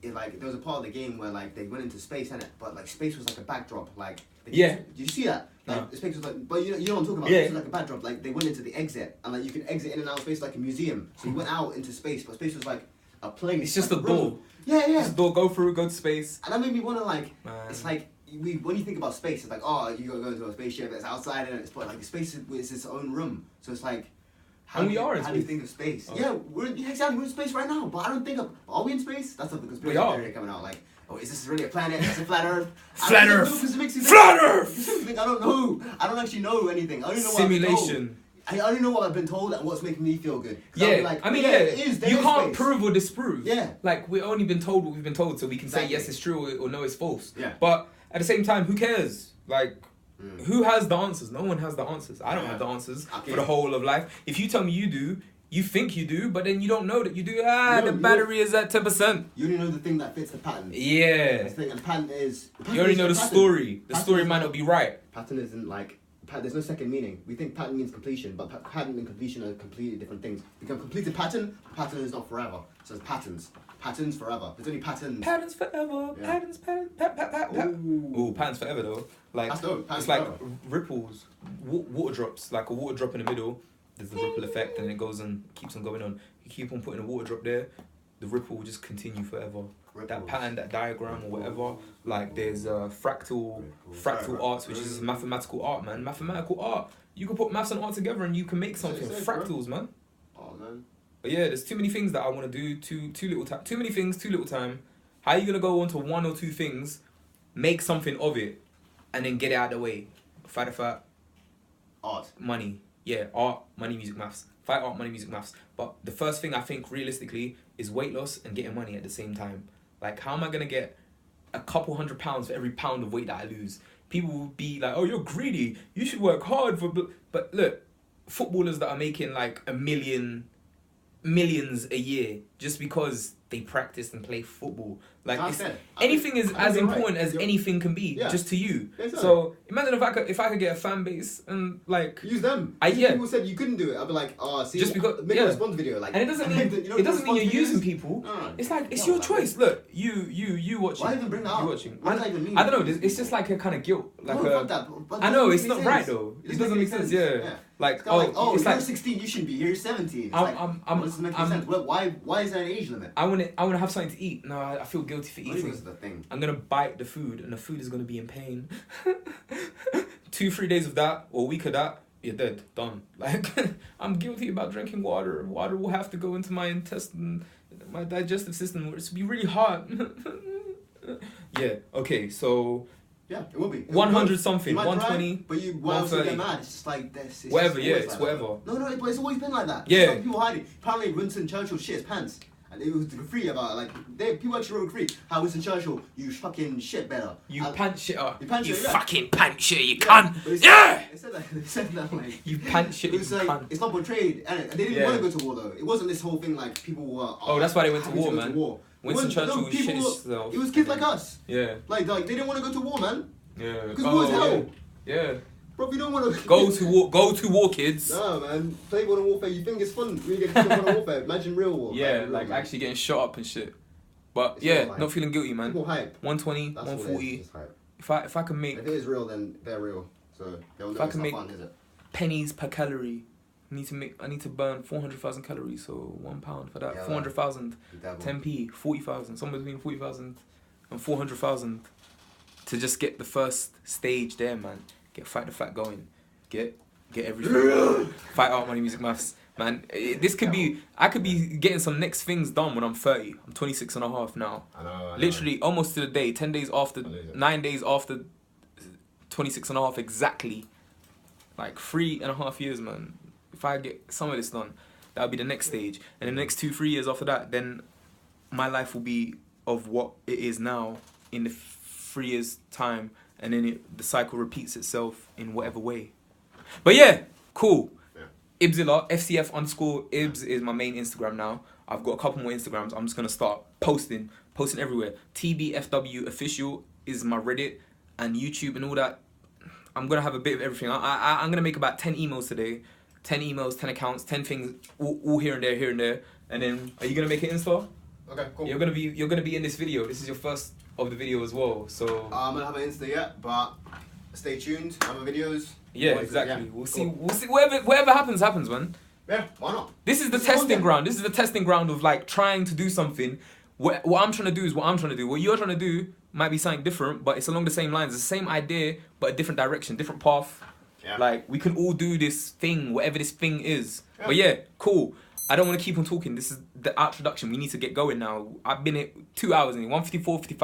like there was a part of the game where like they went into space, innit? But like space was like a backdrop. Like Yeah. Did you see that? Like No. space was like, but you know what I'm talking about. Yeah. It was like a backdrop. Like they went into the exit, and like you can exit in and out of space like a museum. So you went out into space, but space was like a place. It's just like a room. door. Yeah, yeah. Just door, go through, go to space. And that made me wonder, like, Man. it's like when you think about space, it's like, oh, you gotta go into a spaceship that's outside, and it's but like the space is its own room. So it's like, And we are in how do you space. think of space? Oh. Yeah, exactly. We're in space right now, but I don't think of. Are we in space? That's the conspiracy We are. theory coming out. Like, oh, is this really a planet? Is it flat Earth? Flat I don't Earth. know, 'cause it makes you Flat think- Earth. because you think, I don't know. I don't actually know anything. I don't know what I've been told. Simulation. I only know what I've been told and what's making me feel good. 'Cause I'll Yeah, be like, I mean, yeah, yeah, it is. There you is can't space. prove or disprove. Yeah. Like, we've only been told what we've been told, so we can say Exactly. yes, it's true, or no, it's false. Yeah. But at the same time, who cares? Like, Mm. who has the answers? No one has the answers. I don't Yeah. have the answers Okay. for the whole of life. If you tell me you do, you think you do, but then you don't know that you do. You The don't- battery is at 10%. You only know the thing that fits the pattern. Yeah. The thing, and pattern is. You already know the story. The Pattern story is might not- not be right. Pattern isn't like. There's no second meaning. We think pattern means completion, but pattern and completion are completely different things. Because completed pattern is not forever. So it's patterns. Patterns forever. There's only patterns. Patterns forever. Yeah. Patterns, pat. Ooh. Ooh, patterns forever though. Like, That's dope. Patterns it's like forever. ripples, water drops. Like a water drop in the middle. There's the ripple effect, and it goes and keeps on going on. You keep on putting a water drop there, the ripple will just continue forever. That Ripples. pattern, that diagram, or whatever. Like there's fractal Ripples. arts, which is mathematical art, man. Mathematical art. You can put maths and art together and you can make something. That's it, Fractals, man. Oh man. But yeah, there's too many things that I want to do. Too little time. Too many things. Too little time. How are you gonna go on to one or two things, make something of it, and then get it out of the way? Fight. Art. Money. Yeah, art, money, music, maths. Fight, art, money, music, maths. But the first thing I think realistically is weight loss and getting money at the same time. Like, how am I gonna get a couple £100 for every pound of weight that I lose? People will be like, "Oh, you're greedy. You should work hard for." But look, footballers that are making like millions a year just because they practice and play football. Like, anything is as important as anything can be, just to you. Exactly. So imagine if I could get a fan base and like use them. People said you couldn't do it. I'd be like, oh, see, just because make a response video. Like, and it doesn't mean you're using people. No. It's like it's your choice. Look, you watching. Why even bring that up? You watching. What does that even mean? I don't know. It's just like a kind of guilt. Like fuck that. I know it's not right though. It doesn't make sense. Yeah. Like, it's you're 16, you shouldn't be here. You're 17. Doesn't make sense. Why is there an age limit? I want to have something to eat. No, I feel guilty for eating. This is the thing. I'm gonna bite the food, and the food is gonna be in pain. 2-3 days of that, or a week of that, you're dead, done. Like, I'm guilty about drinking water. Water will have to go into my intestine, my digestive system. It's be really hot. Yeah. Okay. So. Yeah, it will be. 100 something, 120. But why else you get mad? It's just like this. Whatever, it's whatever. No, but it's always been like that. Yeah. People hiding. Apparently, Winston Churchill shit his pants. And it was graffiti about like people actually wrote graffiti. How Winston Churchill, you fucking shit better. You pant shitter. You fucking pant shit, you cunt. Yeah. They said that like. You pant shit, you cunt. It's not portrayed, and they didn't want to go to war though. It wasn't this whole thing like people were. Oh, that's why they went to war, man. Winston Churchill was shit himself. It was kids like us. Yeah. Like they didn't want to go to war, man. Yeah. Because war is hell. Yeah. Bro, you don't want to go to war, kids. No, man. Play Modern Warfare. You think it's fun when you get to Modern Warfare? Imagine real war. Yeah, like actually getting shot up and shit. But it's not feeling guilty, man. People hype. 120, 140. If I can make. If it is real, then they're real. So they'll know it's not fun, is it? Pennies per calorie. I need to burn 400,000 calories, so £1 for that. 400,000, 10p, 40,000, somewhere between 40,000 and 400,000 to just get the first stage there, man. Get Fight the Fat going. Get everything. Fight, art, money, music, maths. Man, this could be. I could be getting some next things done when I'm 30. I'm 26 and a half now. I know. Literally almost to the day. 10 days after. 9 days after. 26 and a half exactly. Like 3.5 years, man. If I get some of this done, that'll be the next stage. And the next 2-3 years after that, then my life will be of what it is now in the 3 years time, and then the cycle repeats itself in whatever way. But yeah, cool. Ibzilla, FCF_Ibs is my main Instagram now. I've got a couple more Instagrams. I'm just gonna start posting everywhere. TBFW official is my Reddit and YouTube and all that. I'm gonna have a bit of everything. I'm gonna make about 10 emails today. 10 emails, 10 accounts, 10 things, all here and there. And then, are you gonna make an Insta? Okay, cool. You're gonna be in this video. This is your first of the video as well. So I'm gonna have an Insta yet, but stay tuned. I have my videos. Yeah, exactly. We'll see. Whatever happens, man. Yeah, why not? This is the testing ground. This is the testing ground of like trying to do something. What I'm trying to do is what I'm trying to do. What you're trying to do might be something different, but it's along the same lines. It's the same idea, but a different direction, different path. Yeah. Like we can all do this thing, whatever this thing is. Yeah. But yeah, cool. I don't want to keep on talking. This is the introduction. We need to get going now. I've been here 2 hours, 1:54, 55.